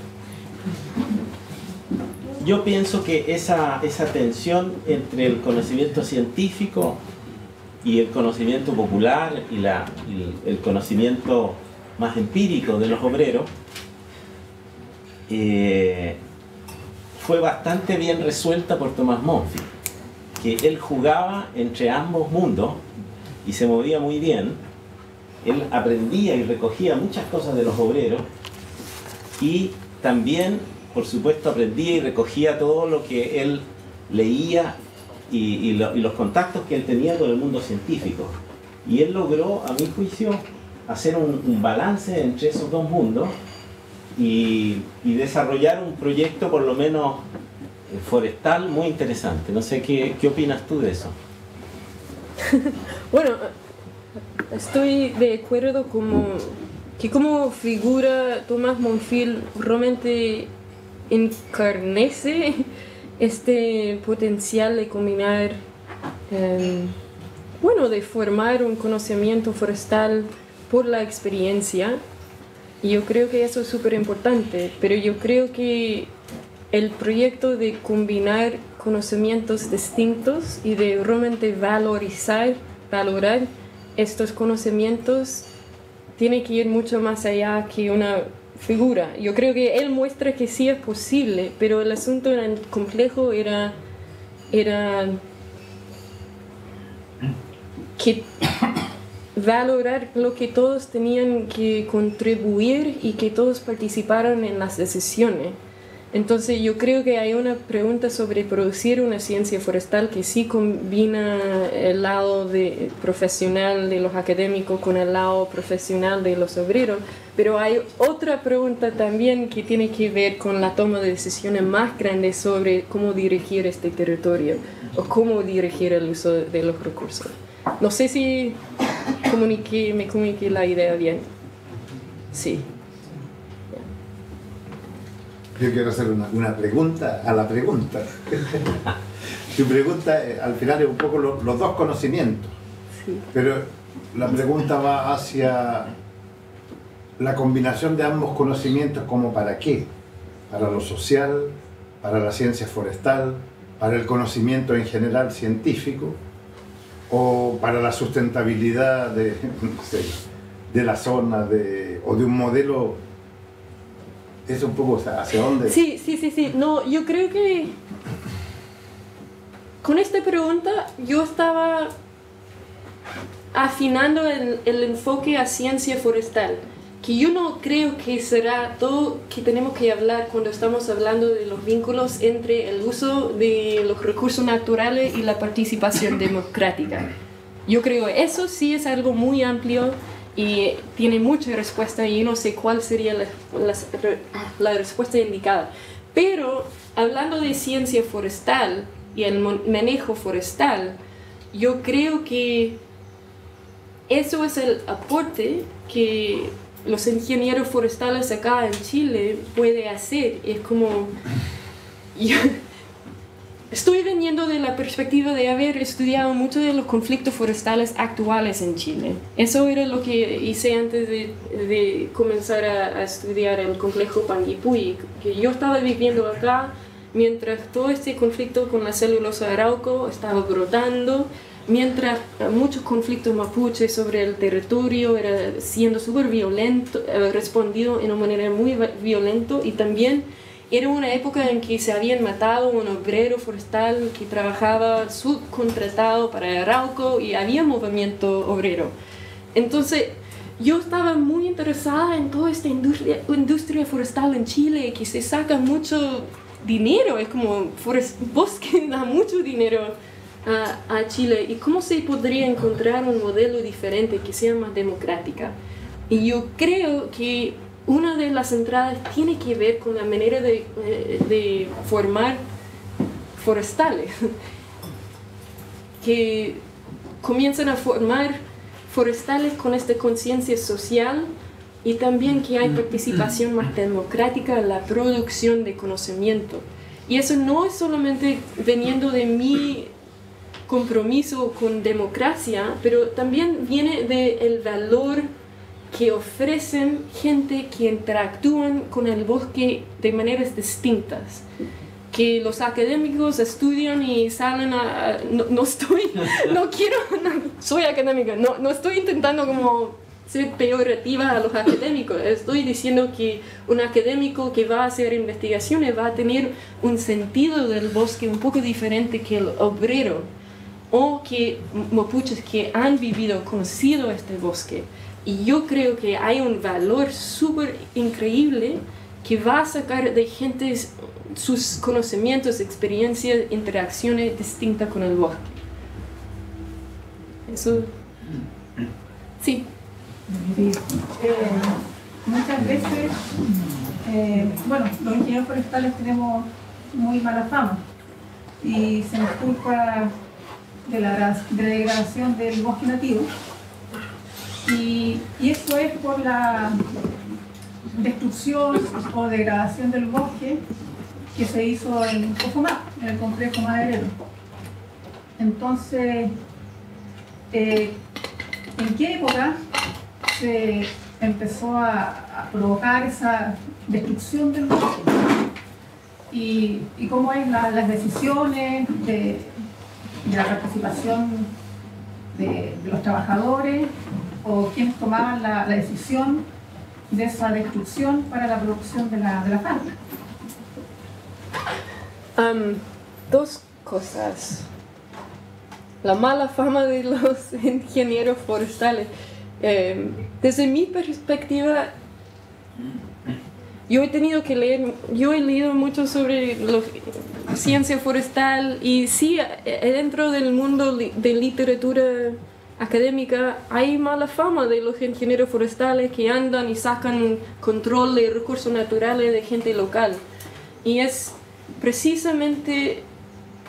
S2: Yo pienso que esa tensión entre el conocimiento científico y el conocimiento popular y el conocimiento más empírico de los obreros fue bastante bien resuelta por Thomas Monfils, que él jugaba entre ambos mundos y se movía muy bien. Él aprendía y recogía muchas cosas de los obreros y también, por supuesto, aprendía y recogía todo lo que él leía y los contactos que él tenía con el mundo científico. Y él logró, a mi juicio, hacer un balance entre esos dos mundos y desarrollar un proyecto, por lo menos forestal, muy interesante. No sé qué opinas tú de eso.
S3: Bueno, estoy de acuerdo que como figura Thomas Monfils realmente encarnece este potencial de combinar, de formar un conocimiento forestal por la experiencia. Y yo creo que eso es súper importante, pero yo creo que el proyecto de combinar conocimientos distintos y de realmente valorar estos conocimientos tiene que ir mucho más allá que una figura. Yo creo que él muestra que sí es posible, pero el asunto complejo era que valorar lo que todos tenían que contribuir y que todos participaran en las decisiones. Entonces yo creo que hay una pregunta sobre producir una ciencia forestal que sí combina el lado profesional de los académicos con el lado profesional de los obreros, pero hay otra pregunta también que tiene que ver con la toma de decisiones más grandes sobre cómo dirigir este territorio o cómo dirigir el uso de los recursos. No sé si me comuniqué la idea bien. Sí.
S4: Yo quiero hacer una pregunta a la pregunta. Tu pregunta al final es un poco los dos conocimientos,
S3: Sí.
S4: pero la pregunta va hacia la combinación de ambos conocimientos, ¿como para qué? Para lo social, para la ciencia forestal, para el conocimiento en general científico, o para la sustentabilidad de la zona o de un modelo. Es un poco hacia dónde.
S3: Sí. No, yo creo que con esta pregunta yo estaba afinando el enfoque a ciencia forestal, que yo no creo que será todo que tenemos que hablar cuando estamos hablando de los vínculos entre el uso de los recursos naturales y la participación democrática. Yo creo que eso sí es algo muy amplio y tiene mucha respuesta y yo no sé cuál sería la respuesta indicada. Pero hablando de ciencia forestal y el manejo forestal, yo creo que eso es el aporte que los ingenieros forestales acá en Chile pueden hacer. Es como... Yo estoy viniendo de la perspectiva de haber estudiado mucho de los conflictos forestales actuales en Chile. Eso era lo que hice antes de comenzar a estudiar el complejo Panguipulli, que yo estaba viviendo acá mientras todo este conflicto con la celulosa Arauco estaba brotando, mientras muchos conflictos mapuches sobre el territorio era siendo súper violento, respondido de una manera muy violenta, y también era una época en que se habían matado un obrero forestal que trabajaba subcontratado para Arauco y había movimiento obrero. Entonces yo estaba muy interesada en toda esta industria forestal en Chile, que se saca mucho dinero, es como bosque da mucho dinero a Chile, y cómo se podría encontrar un modelo diferente que sea más democrática. Y yo creo que una de las entradas tiene que ver con la manera de formar forestales, que comienzan a formar forestales con esta conciencia social, y también que hay participación más democrática en la producción de conocimiento. Y eso no es solamente viniendo de mi compromiso con democracia, pero también viene del valor que ofrecen gente que interactúan con el bosque de maneras distintas. Que los académicos estudian y salen a... soy académica, no estoy intentando como ser peyorativa a los académicos. Estoy diciendo que un académico que va a hacer investigaciones va a tener un sentido del bosque un poco diferente que el obrero, o que mapuches que han vivido, conocido este bosque. Y yo creo que hay un valor súper increíble que va a sacar de gente sus conocimientos, experiencias, interacciones distintas con el bosque. Eso... Sí.
S5: Muchas veces, los ingenieros forestales tenemos muy mala fama y se nos culpa de la degradación del bosque nativo, y eso es por la destrucción o degradación del bosque que se hizo en Cofomá, en el complejo maderero. Entonces, ¿en qué época se empezó a provocar esa destrucción del bosque? Y cómo es las decisiones de la participación de los trabajadores, o quienes tomaban la decisión de esa destrucción para la producción de la fauna.
S3: Dos cosas. La mala fama de los ingenieros forestales. Desde mi perspectiva, yo he leído mucho sobre ciencia forestal, y sí, dentro del mundo de literatura académica hay mala fama de los ingenieros forestales que andan y sacan control de recursos naturales de gente local. Y es precisamente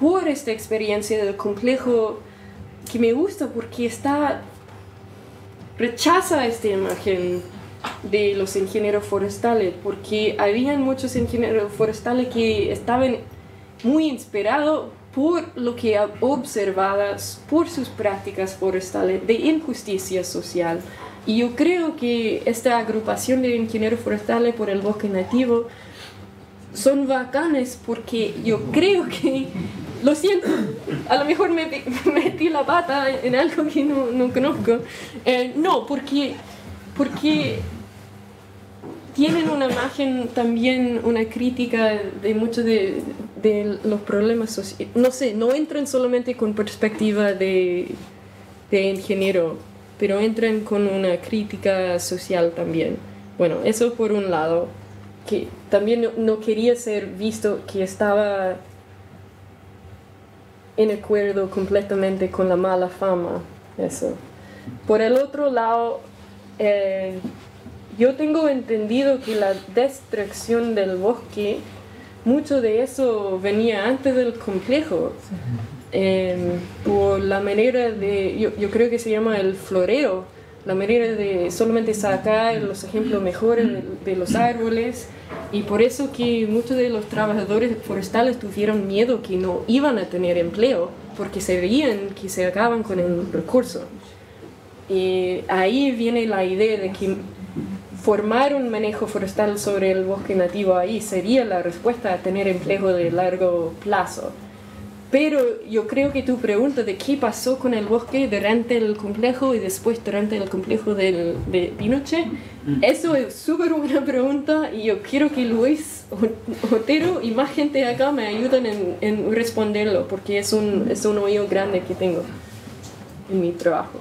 S3: por esta experiencia del complejo que me gusta, porque rechaza esta imagen de los ingenieros forestales, porque habían muchos ingenieros forestales que estaban muy inspirados por lo que observadas por sus prácticas forestales de injusticia social. Y yo creo que esta agrupación de ingenieros forestales por el bosque nativo son bacanes, porque yo creo que, lo siento, a lo mejor me metí la pata en algo que no conozco. No, porque tienen una imagen también, una crítica de muchos de los problemas sociales. No sé, no entran solamente con perspectiva de ingeniero, pero entran con una crítica social también. Bueno, eso por un lado, que también no quería ser visto que estaba en acuerdo completamente con la mala fama, eso. Por el otro lado, yo tengo entendido que la destrucción del bosque, mucho de eso venía antes del complejo, por la manera de, yo creo que se llama el floreo, la manera de solamente sacar los ejemplos mejores de los árboles, y por eso que muchos de los trabajadores forestales tuvieron miedo que no iban a tener empleo, porque se veían que se acaban con el recurso. Y ahí viene la idea de que formar un manejo forestal sobre el bosque nativo ahí sería la respuesta a tener empleo de largo plazo. Pero yo creo que tu pregunta de qué pasó con el bosque durante el complejo y después durante el complejo de Pinochet, eso es súper buena pregunta, y yo quiero que Luis Otero y más gente acá me ayuden en responderlo, porque es un hoyo grande que tengo en mi trabajo.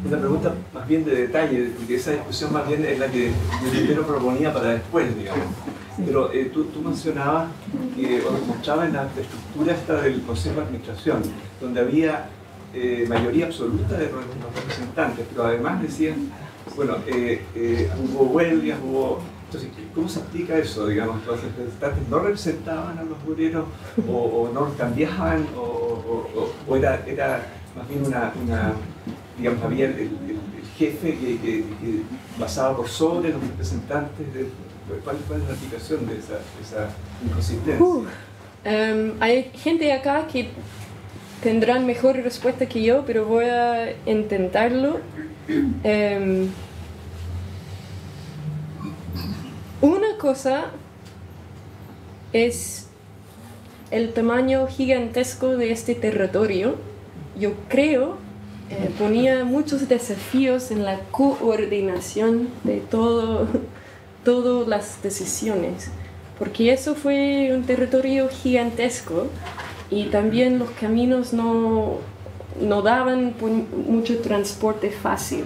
S6: Una pregunta más bien de detalle, porque esa discusión más bien es la que yo primero proponía para después, digamos. Pero tú mencionabas que, o mostrabas en la estructura esta del Consejo de Administración, donde había mayoría absoluta de los representantes, pero además decían, bueno, hubo huelgas, entonces, ¿cómo se explica eso? Digamos, los representantes no representaban a los obreros, o no los cambiaban, o era más bien digamos, había el jefe que pasaba por sobre los representantes. ¿Cuál es la explicación de esa inconsistencia?
S3: Hay gente acá que tendrán mejor respuesta que yo, pero voy a intentarlo. Una cosa es el tamaño gigantesco de este territorio. Yo creo ponía muchos desafíos en la coordinación de todas las decisiones, porque eso fue un territorio gigantesco y también los caminos no daban mucho transporte fácil.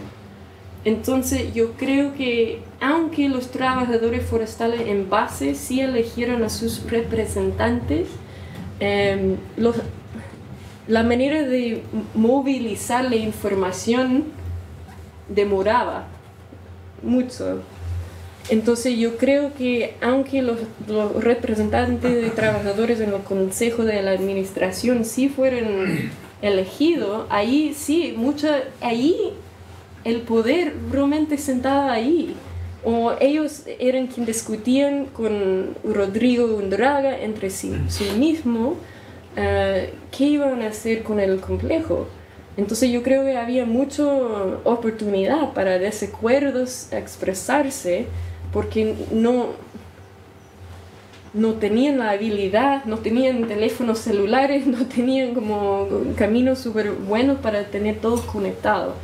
S3: Entonces yo creo que aunque los trabajadores forestales en base sí eligieron a sus representantes, la manera de movilizar la información demoraba mucho. Entonces yo creo que aunque los representantes de trabajadores en el consejo de la administración sí fueron elegidos, ahí sí, ahí el poder realmente sentaba ahí. O ellos eran quienes discutían con Rodrigo Undraga entre sí mismo qué iban a hacer con el complejo. Entonces yo creo que había mucha oportunidad para desacuerdos expresarse, porque no tenían la habilidad, no tenían teléfonos celulares, no tenían como caminos súper buenos para tener todos conectados.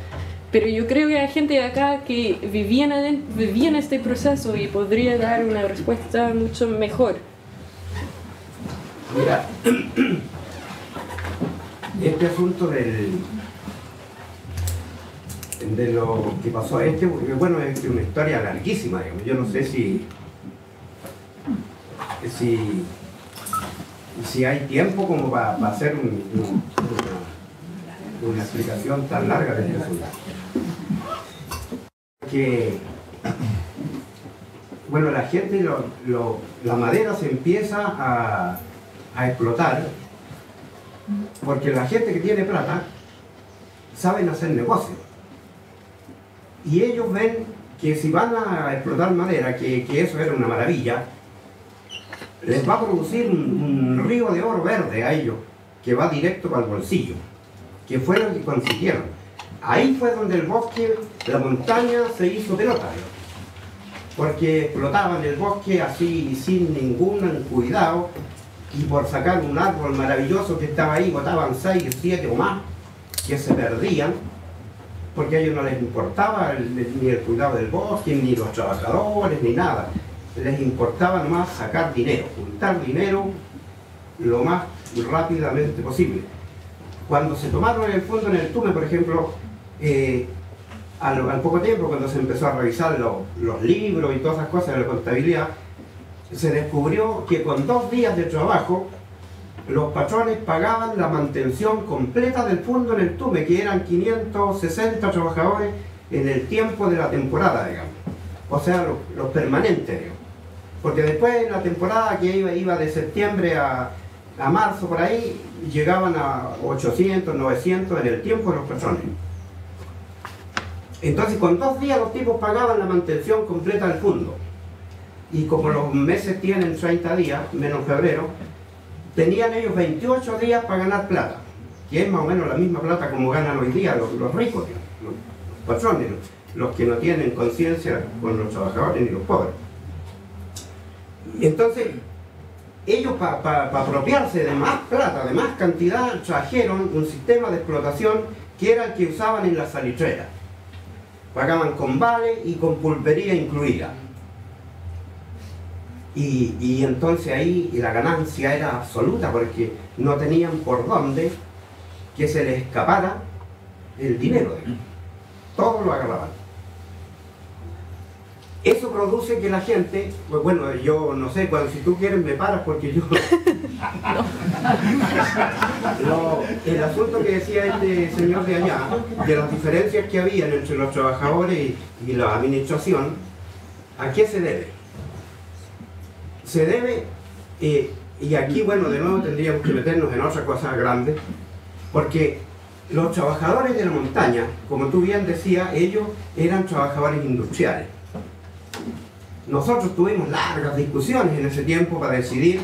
S3: Pero yo creo que hay gente de acá que vivían este proceso y podría dar una respuesta mucho mejor.
S7: Mira, este asunto de lo que pasó bueno, es una historia larguísima, digamos. Yo no sé si hay tiempo como para hacer una explicación tan larga de este asunto. Que, bueno, la gente, la madera se empieza a explotar porque la gente que tiene plata saben hacer negocio y ellos ven que si van a explotar madera, que eso era una maravilla, les va a producir un río de oro verde a ellos que va directo al bolsillo, que fue lo que consiguieron. Ahí fue donde el bosque, la montaña se hizo pelota, porque explotaban el bosque así sin ningún cuidado, y por sacar un árbol maravilloso que estaba ahí botaban 6, 7 o más que se perdían, porque a ellos no les importaba ni el cuidado del bosque, ni los trabajadores, ni nada. Les importaba nomás sacar dinero, juntar dinero lo más rápidamente posible. Cuando se tomaron el fondo en el Tume, por ejemplo, al poco tiempo, cuando se empezó a revisar los libros y todas esas cosas de la contabilidad, se descubrió que con 2 días de trabajo los patrones pagaban la mantención completa del fondo en el Tume, que eran 560 trabajadores en el tiempo de la temporada, digamos. O sea, los permanentes, digamos. Porque después en la temporada que iba de septiembre a marzo, por ahí, llegaban a 800, 900 en el tiempo de los patrones. Entonces, con 2 días los tipos pagaban la mantención completa del fondo. Y como los meses tienen 30 días, menos febrero, tenían ellos 28 días para ganar plata, que es más o menos la misma plata como ganan hoy día los ricos, los patrones, los que no tienen conciencia con los trabajadores ni los pobres. Entonces, ellos para apropiarse de más plata, de más cantidad, trajeron un sistema de explotación que era el que usaban en las salitreras. Pagaban con vale y con pulpería incluida. Y entonces ahí la ganancia era absoluta, porque no tenían por dónde que se les escapara el dinero. Todo lo agarraban. Eso produce que la gente, pues bueno, yo no sé, si tú quieres me paras porque yo... el asunto que decía este señor de allá, de las diferencias que había entre los trabajadores y la administración, ¿a qué se debe? Se debe, y aquí bueno, de nuevo tendríamos que meternos en otra cosa grande, porque los trabajadores de la montaña, como tú bien decías, ellos eran trabajadores industriales. Nosotros tuvimos largas discusiones en ese tiempo para decidir,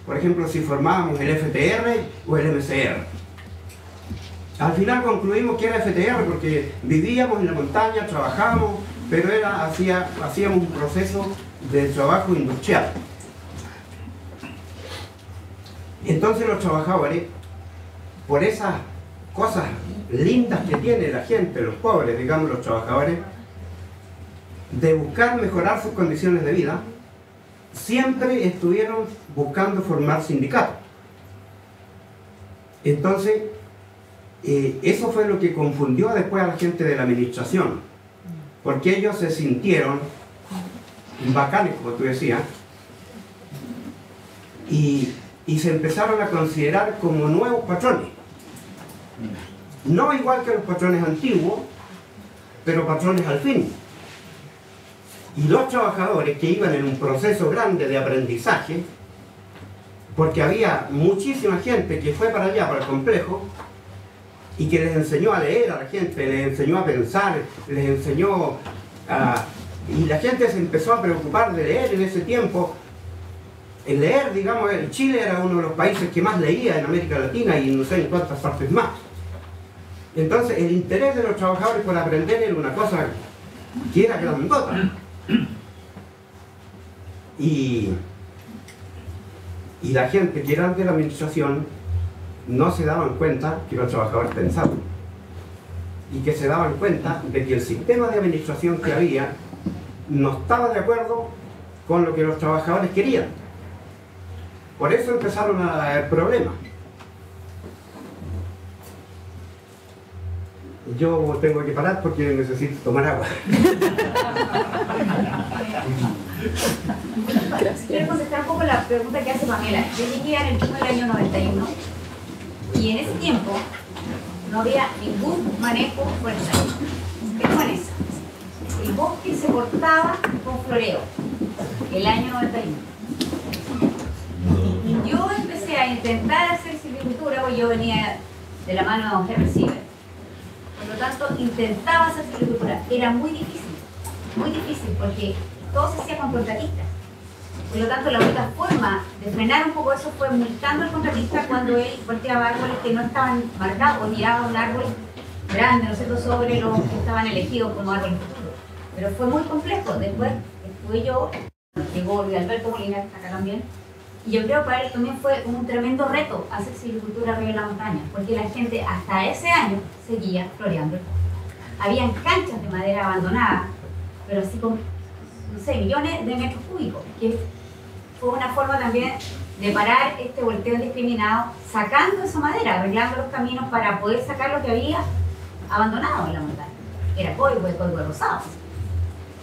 S7: por ejemplo, si formábamos el FTR o el MCR. Al final concluimos que era FTR porque vivíamos en la montaña, trabajábamos, pero hacíamos un proceso de trabajo industrial. Entonces los trabajadores, por esas cosas lindas que tiene la gente, los pobres, digamos los trabajadores, de buscar mejorar sus condiciones de vida, siempre estuvieron buscando formar sindicatos. Entonces, eso fue lo que confundió después a la gente de la administración, porque ellos se sintieron bacanes, como tú decías, y se empezaron a considerar como nuevos patrones. No igual que los patrones antiguos, pero patrones al fin. Y los trabajadores que iban en un proceso grande de aprendizaje, porque había muchísima gente que fue para allá, para el complejo, y que les enseñó a leer a la gente, les enseñó a pensar, les enseñó a... Y la gente se empezó a preocupar de leer en ese tiempo. El leer, digamos, Chile era uno de los países que más leía en América Latina y no sé en cuántas partes más. Entonces el interés de los trabajadores por aprender era una cosa que era grandota. Y la gente que era de la administración no se daban cuenta que los trabajadores pensaban. Y que se daban cuenta de que el sistema de administración que había no estaba de acuerdo con lo que los trabajadores querían. Por eso empezaron a haber problemas. Yo tengo que parar porque necesito tomar agua.
S8: Quiero contestar un poco la pregunta que hace Pamela. Yo llegué en el turno del año 91 y en ese tiempo no había ningún manejo forestal. ¿Qué parece? El bosque se cortaba con floreo, el año 91. Y yo empecé a intentar hacer silvicultura, porque yo venía de la mano de don Henry Siever. Por lo tanto, intentaba hacer silvicultura. Era muy difícil, porque todo se hacía con contratistas. Por lo tanto, la única forma de frenar un poco eso fue multando al contratista cuando él volteaba árboles que no estaban marcados, o miraba un árbol grande, ¿no es cierto?, sobre los que estaban elegidos como árboles futuros. Pero fue muy complejo. Después estuve yo, llegó Luis Alberto Molina, acá también, y yo creo que para él también fue un tremendo reto hacer silvicultura arriba en la montaña, porque la gente hasta ese año seguía floreando el bosque. Habían canchas de madera abandonadas, pero así con, no sé, millones de metros cúbicos, que fue una forma también de parar este volteo indiscriminado, sacando esa madera, arreglando los caminos para poder sacar lo que había abandonado en la montaña. Era código rosado,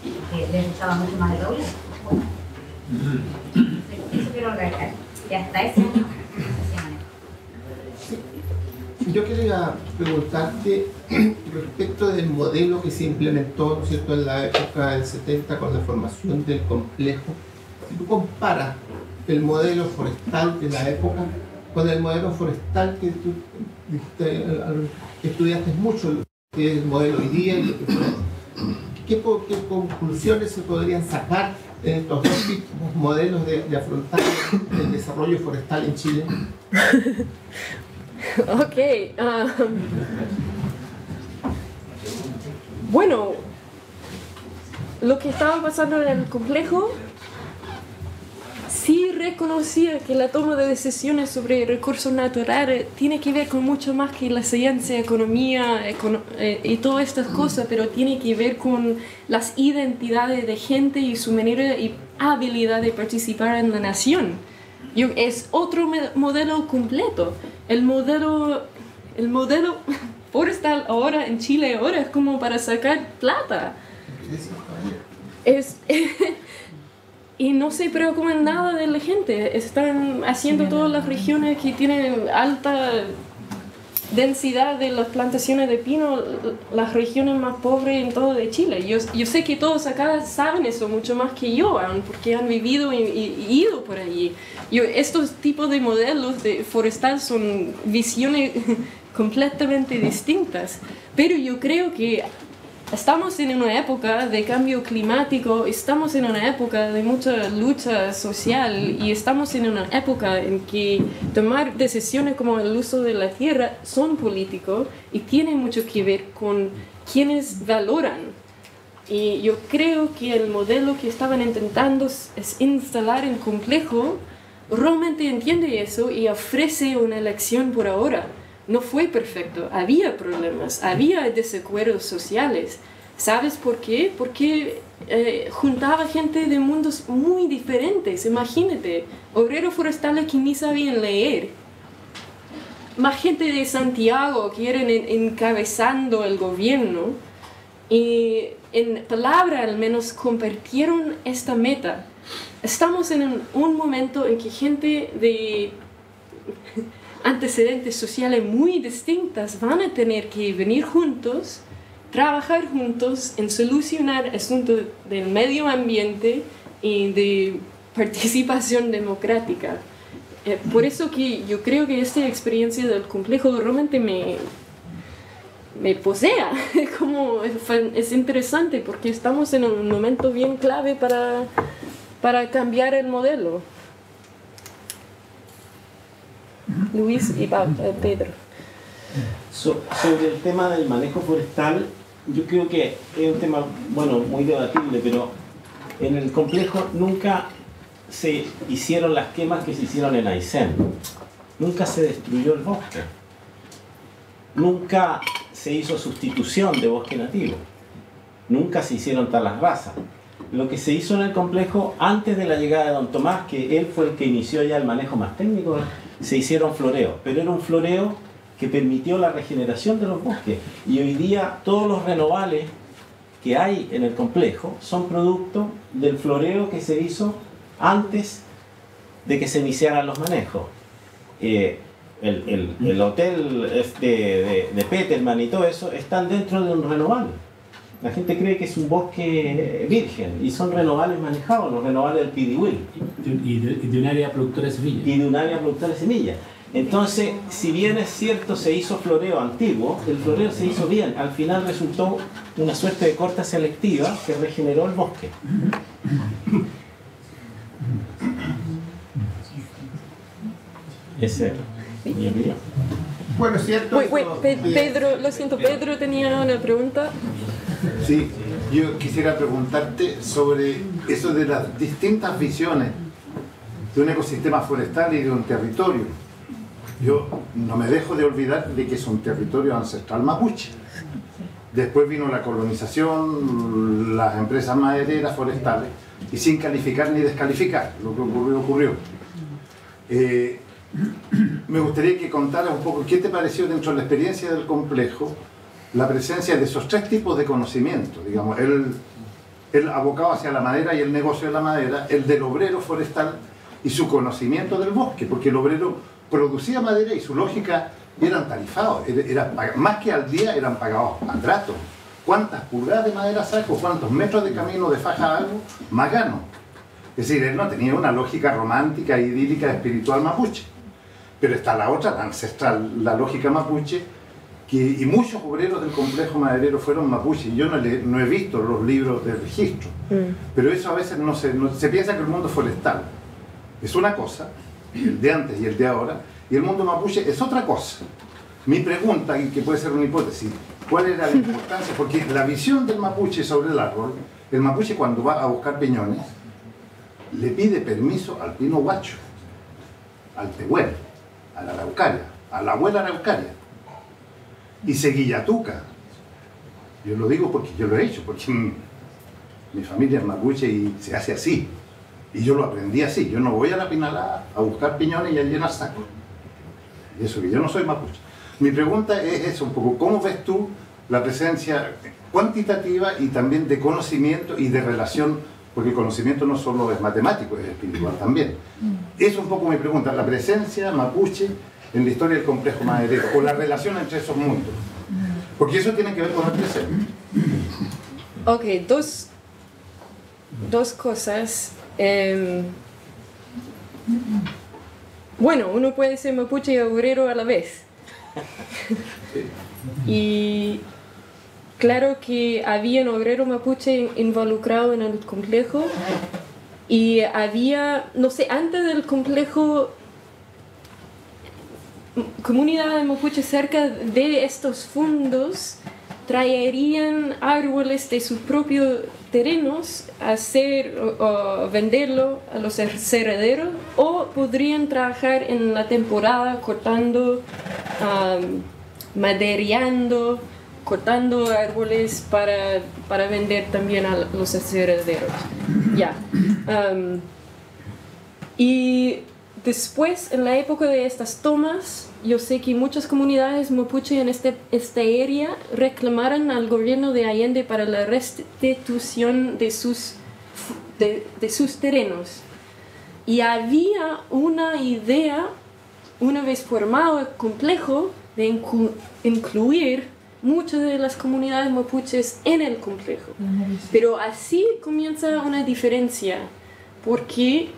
S8: que les gustaba mucho más el roble. Eso quiero recalcar, que hasta ese año se hacía manejo.
S9: Yo quería preguntarte respecto del modelo que se implementó, ¿no es cierto?, en la época del 70 con la formación del complejo. Si tú comparas el modelo forestal de la época con el modelo forestal que tú estudiaste mucho, que es el modelo hoy día y lo que fue, ¿qué conclusiones se podrían sacar en estos dos modelos de afrontar el desarrollo forestal en Chile?
S3: Ok. Bueno, lo que estaba pasando en el complejo sí reconocía que la toma de decisiones sobre recursos naturales tiene que ver con mucho más que la ciencia, economía y todas estas cosas, pero tiene que ver con las identidades de gente y su manera y habilidad de participar en la nación. Es otro modelo completo. El modelo forestal ahora en Chile ahora es como para sacar plata. Y no se preocupan nada de la gente. Están haciendo todas las regiones que tienen alta densidad de las plantaciones de pino, las regiones más pobres en todo de Chile. Yo sé que todos acá saben eso mucho más que yo, porque han vivido y ido por allí. Estos tipos de modelos de forestal son visiones completamente distintas. Pero yo creo que estamos en una época de cambio climático, estamos en una época de mucha lucha social y estamos en una época en que tomar decisiones como el uso de la tierra son políticos y tienen mucho que ver con quienes valoran. Y yo creo que el modelo que estaban intentando es instalar en Complejo realmente entiende eso y ofrece una elección por ahora. No fue perfecto, había problemas, había desacuerdos sociales. ¿Sabes por qué? Porque juntaba gente de mundos muy diferentes. Imagínate, obreros forestales que ni sabían leer. Más gente de Santiago que eran encabezando el gobierno. Y en palabra al menos compartieron esta meta. Estamos en un momento en que gente de antecedentes sociales muy distintas van a tener que venir juntos, trabajar juntos en solucionar asuntos del medio ambiente y de participación democrática. Por eso que yo creo que esta experiencia del complejo realmente me posea. Como es interesante porque estamos en un momento bien clave para cambiar el modelo. Luis y Pedro.
S2: Sobre el tema del manejo forestal, yo creo que es un tema, bueno, muy debatible, pero en el complejo nunca se hicieron las quemas que se hicieron en Aysén. Nunca se destruyó el bosque. Nunca se hizo sustitución de bosque nativo. Nunca se hicieron talas rasas. Lo que se hizo en el complejo antes de la llegada de don Tomás, que él fue el que inició ya el manejo más técnico, se hicieron floreos, pero era un floreo que permitió la regeneración de los bosques. Y hoy día todos los renovales que hay en el complejo son producto del floreo que se hizo antes de que se iniciaran los manejos. El hotel de Peterman y todo eso están dentro de un renoval. La gente cree que es un bosque virgen y son renovales manejados, los renovales del Pidihuil.
S10: Y de un área productora de semillas.
S2: Y de un área productora de semillas. Entonces, si bien es cierto se hizo floreo antiguo, el floreo se hizo bien. Al final resultó una suerte de corta selectiva que regeneró el bosque. Ese es mi opinión.
S9: Bueno, es cierto.
S3: Pedro, lo siento, Pedro tenía una pregunta.
S4: Sí, yo quisiera preguntarte sobre eso de las distintas visiones de un ecosistema forestal y de un territorio. Yo no me dejo de olvidar de que es un territorio ancestral mapuche. Después vino la colonización, las empresas madereras forestales, y sin calificar ni descalificar, lo que ocurrió. Me gustaría que contaras un poco qué te pareció dentro de la experiencia del complejo la presencia de esos tres tipos de conocimiento, digamos, el abocado hacia la madera y el negocio de la madera, el del obrero forestal y su conocimiento del bosque, porque el obrero producía madera y su lógica eran tarifados, más que al día eran pagados a trato. ¿Cuántas pulgadas de madera saco? ¿Cuántos metros de camino de faja hago? Más gano. Es decir, él no tenía una lógica romántica, idílica, espiritual mapuche. Pero está la otra, la ancestral, la lógica mapuche, y muchos obreros del complejo maderero fueron mapuche. Yo no he visto los libros de registro, pero eso a veces no se piensa que el mundo forestal es una cosa, el de antes y el de ahora, y el mundo mapuche es otra cosa. Mi pregunta, y que puede ser una hipótesis, ¿cuál era la importancia? Porque la visión del mapuche sobre el árbol, el mapuche cuando va a buscar piñones, le pide permiso al pino guacho, al tehuel, a la araucaria, a la abuela araucaria, y se guillatuca. Yo lo digo porque yo lo he hecho, porque mi familia es mapuche y se hace así, y yo lo aprendí así. Yo no voy a la Pinalá a buscar piñones y a llenar sacos, y eso que yo no soy mapuche. Mi pregunta es eso un poco, ¿cómo ves tú la presencia cuantitativa y también de conocimiento y de relación? Porque el conocimiento no solo es matemático, es espiritual también. Es un poco mi pregunta, la presencia mapuche en la historia del complejo maderero, o la relación entre esos mundos. Porque eso tiene que ver con el presente.
S3: Ok, dos cosas. Bueno, uno puede ser mapuche y obrero a la vez. Y claro que había un obrero mapuche involucrado en el complejo y había, no sé, antes del complejo, comunidades mapuche cerca de estos fondos traerían árboles de sus propios terrenos a hacer o venderlo a los herederos, o podrían trabajar en la temporada cortando, madereando, cortando árboles para vender también a los herederos. Ya. Y después, en la época de estas tomas, yo sé que muchas comunidades mapuche en esta área reclamaron al gobierno de Allende para la restitución de sus terrenos. Y había una idea, una vez formado el complejo, de incluir muchas de las comunidades mapuches en el complejo. Pero así comienza una diferencia, porque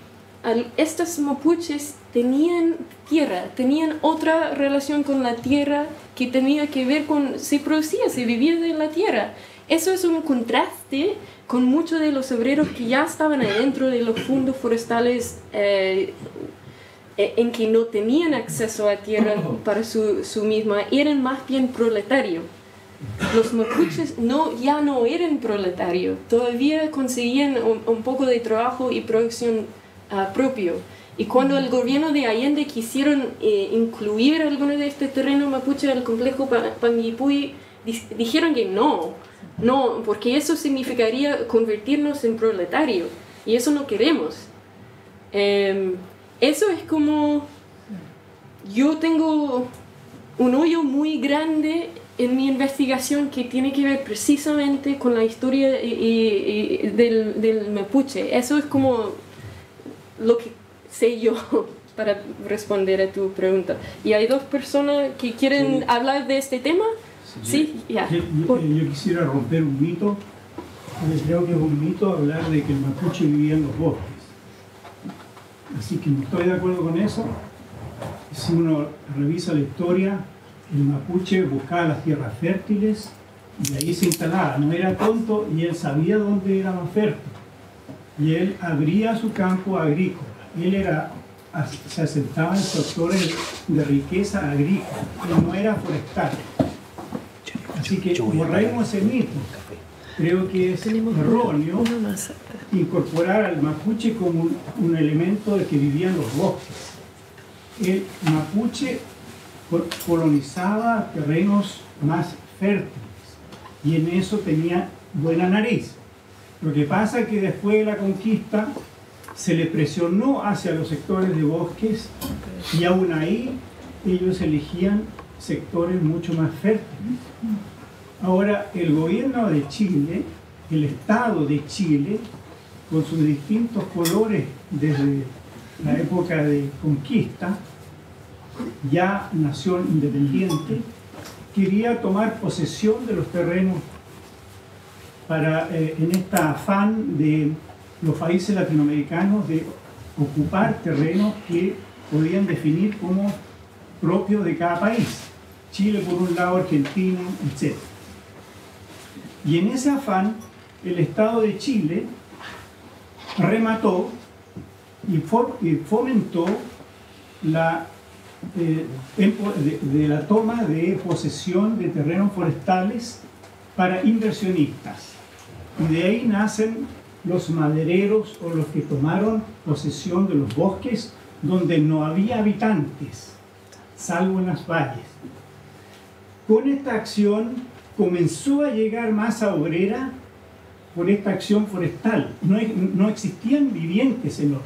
S3: estos mapuches tenían tierra, tenían otra relación con la tierra que tenía que ver con, se producía, se vivía de la tierra. Eso es un contraste con muchos de los obreros que ya estaban adentro de los fondos forestales, en que no tenían acceso a tierra para su misma, eran más bien proletarios. Los mapuches ya no eran proletarios, todavía conseguían un poco de trabajo y producción propio. Y cuando el gobierno de Allende quisieron incluir algunos de este terreno mapuche al complejo Panguipulli, dijeron que no, porque eso significaría convertirnos en proletarios, y eso no queremos. Eso es como, yo tengo un hoyo muy grande en mi investigación que tiene que ver precisamente con la historia del mapuche. Eso es como lo que sé yo para responder a tu pregunta. ¿Y hay dos personas que quieren hablar de este tema? Sí, ya.
S11: Yo quisiera romper un mito. Creo que es un mito hablar de que el mapuche vivía en los bosques. Así que no estoy de acuerdo con eso. Si uno revisa la historia, el mapuche buscaba las tierras fértiles y ahí se instalaba. No era tonto y él sabía dónde era más fértil. Y él abría su campo agrícola. Él se asentaba en sectores de riqueza agrícola. Él no era forestal. Así que borremos ese mito. Creo que es erróneo incorporar al mapuche como un elemento de que vivía en los bosques. El mapuche colonizaba terrenos más fértiles y en eso tenía buena nariz. Lo que pasa es que después de la conquista se le presionó hacia los sectores de bosques y aún ahí ellos elegían sectores mucho más fértiles. Ahora, el gobierno de Chile, el Estado de Chile, con sus distintos colores desde la época de conquista, ya nación independiente, quería tomar posesión de los terrenos para, en este afán de los países latinoamericanos de ocupar terrenos que podían definir como propios de cada país. Chile por un lado, Argentina, etc. Y en ese afán, el Estado de Chile remató y fomentó la toma de posesión de terrenos forestales para inversionistas. Y de ahí nacen los madereros o los que tomaron posesión de los bosques donde no había habitantes, salvo en las valles. Con esta acción comenzó a llegar masa obrera por esta acción forestal. No existían vivientes en los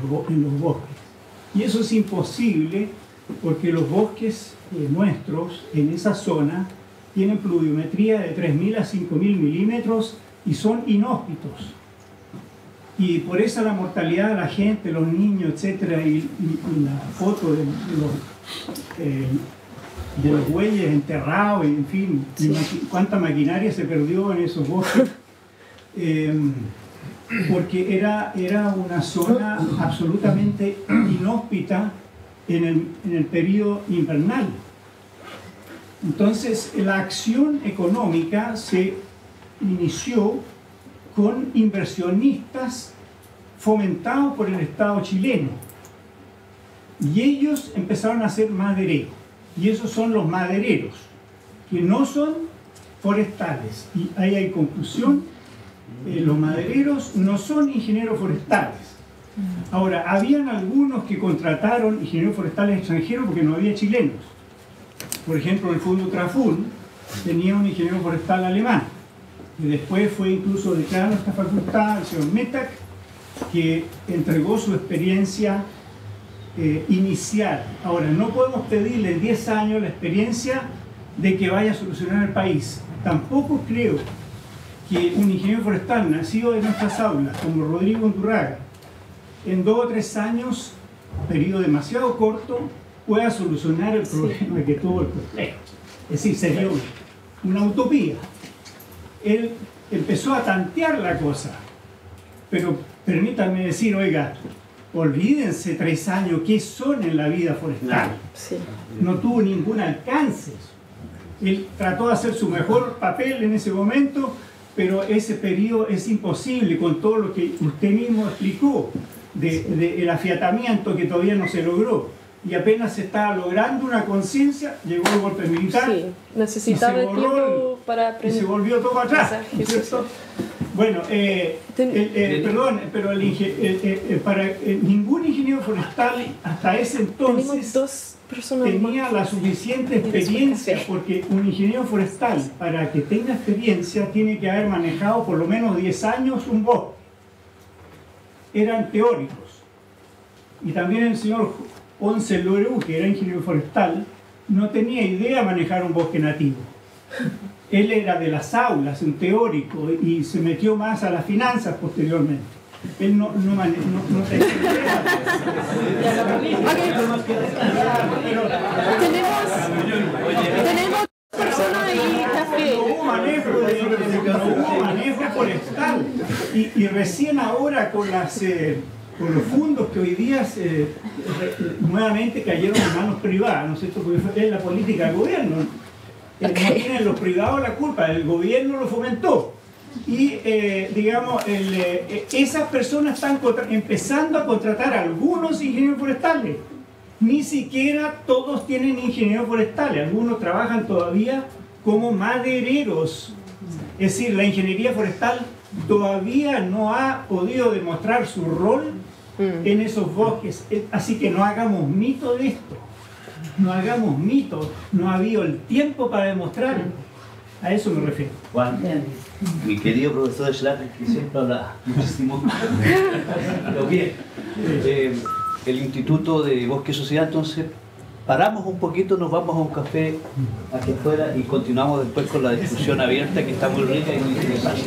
S11: bosques. Y eso es imposible porque los bosques nuestros en esa zona tienen pluviometría de 3.000 a 5.000 milímetros y son inhóspitos. Y por eso la mortalidad de la gente, los niños, etcétera, y la foto de los bueyes enterrados, y en fin, sí, cuánta maquinaria se perdió en esos bosques, porque era una zona absolutamente inhóspita en el periodo invernal. Entonces la acción económica se inició con inversionistas fomentados por el Estado chileno. Y ellos empezaron a hacer madereo. Y esos son los madereros, que no son forestales. Y ahí hay conclusión, los madereros no son ingenieros forestales. Ahora, habían algunos que contrataron ingenieros forestales extranjeros porque no había chilenos. Por ejemplo, el Fondo Traful tenía un ingeniero forestal alemán, y después fue incluso declarado en esta facultad, el señor Metak, que entregó su experiencia inicial. Ahora, no podemos pedirle en 10 años la experiencia de que vaya a solucionar el país. Tampoco creo que un ingeniero forestal nacido en nuestras aulas, como Rodrigo Undurraga, en 2 o 3 años, periodo demasiado corto, pueda solucionar el problema que tuvo el complejo. Es decir, sería una utopía. Él empezó a tantear la cosa, pero permítanme decir, oiga, olvídense 3 años, ¿qué son en la vida forestal? No tuvo ningún alcance. Él trató de hacer su mejor papel en ese momento, pero ese periodo es imposible con todo lo que usted mismo explicó, del afiatamiento que todavía no se logró. Y apenas se estaba logrando una conciencia, llegó el golpe militar.
S3: Sí, necesitaba tiempo para aprender.
S11: Y se volvió todo atrás, ¿cierto? Bueno, perdón, pero ningún ingeniero forestal hasta ese entonces tenía la suficiente experiencia, porque un ingeniero forestal, para que tenga experiencia, tiene que haber manejado por lo menos 10 años un bosque. Eran teóricos. Y también el señor Ponce Leroux, que era ingeniero forestal, no tenía idea de manejar un bosque nativo. Él era de las aulas, un teórico, y se metió más a las finanzas posteriormente. Él no tenía idea.
S3: Tenemos personas ahí, café.
S11: No hubo manejo forestal. Y recién ahora con los fondos que hoy día nuevamente cayeron en manos privadas, ¿no es cierto? Porque es la política del gobierno. No tienen los privados la culpa, el gobierno lo fomentó. Y digamos, esas personas están empezando a contratar a algunos ingenieros forestales. Ni siquiera todos tienen ingenieros forestales, algunos trabajan todavía como madereros. Es decir, la ingeniería forestal todavía no ha podido demostrar su rol en esos bosques. Así que no hagamos mito de esto. No hagamos mitos, no ha habido el tiempo para demostrarlo. A eso me refiero.
S1: Juan, mi querido profesor Schlatter, que siempre habla muchísimo. Pero bien, el Instituto de Bosque y Sociedad, entonces, paramos un poquito, nos vamos a un café aquí afuera y continuamos después con la discusión abierta, que está muy rica y muy interesante.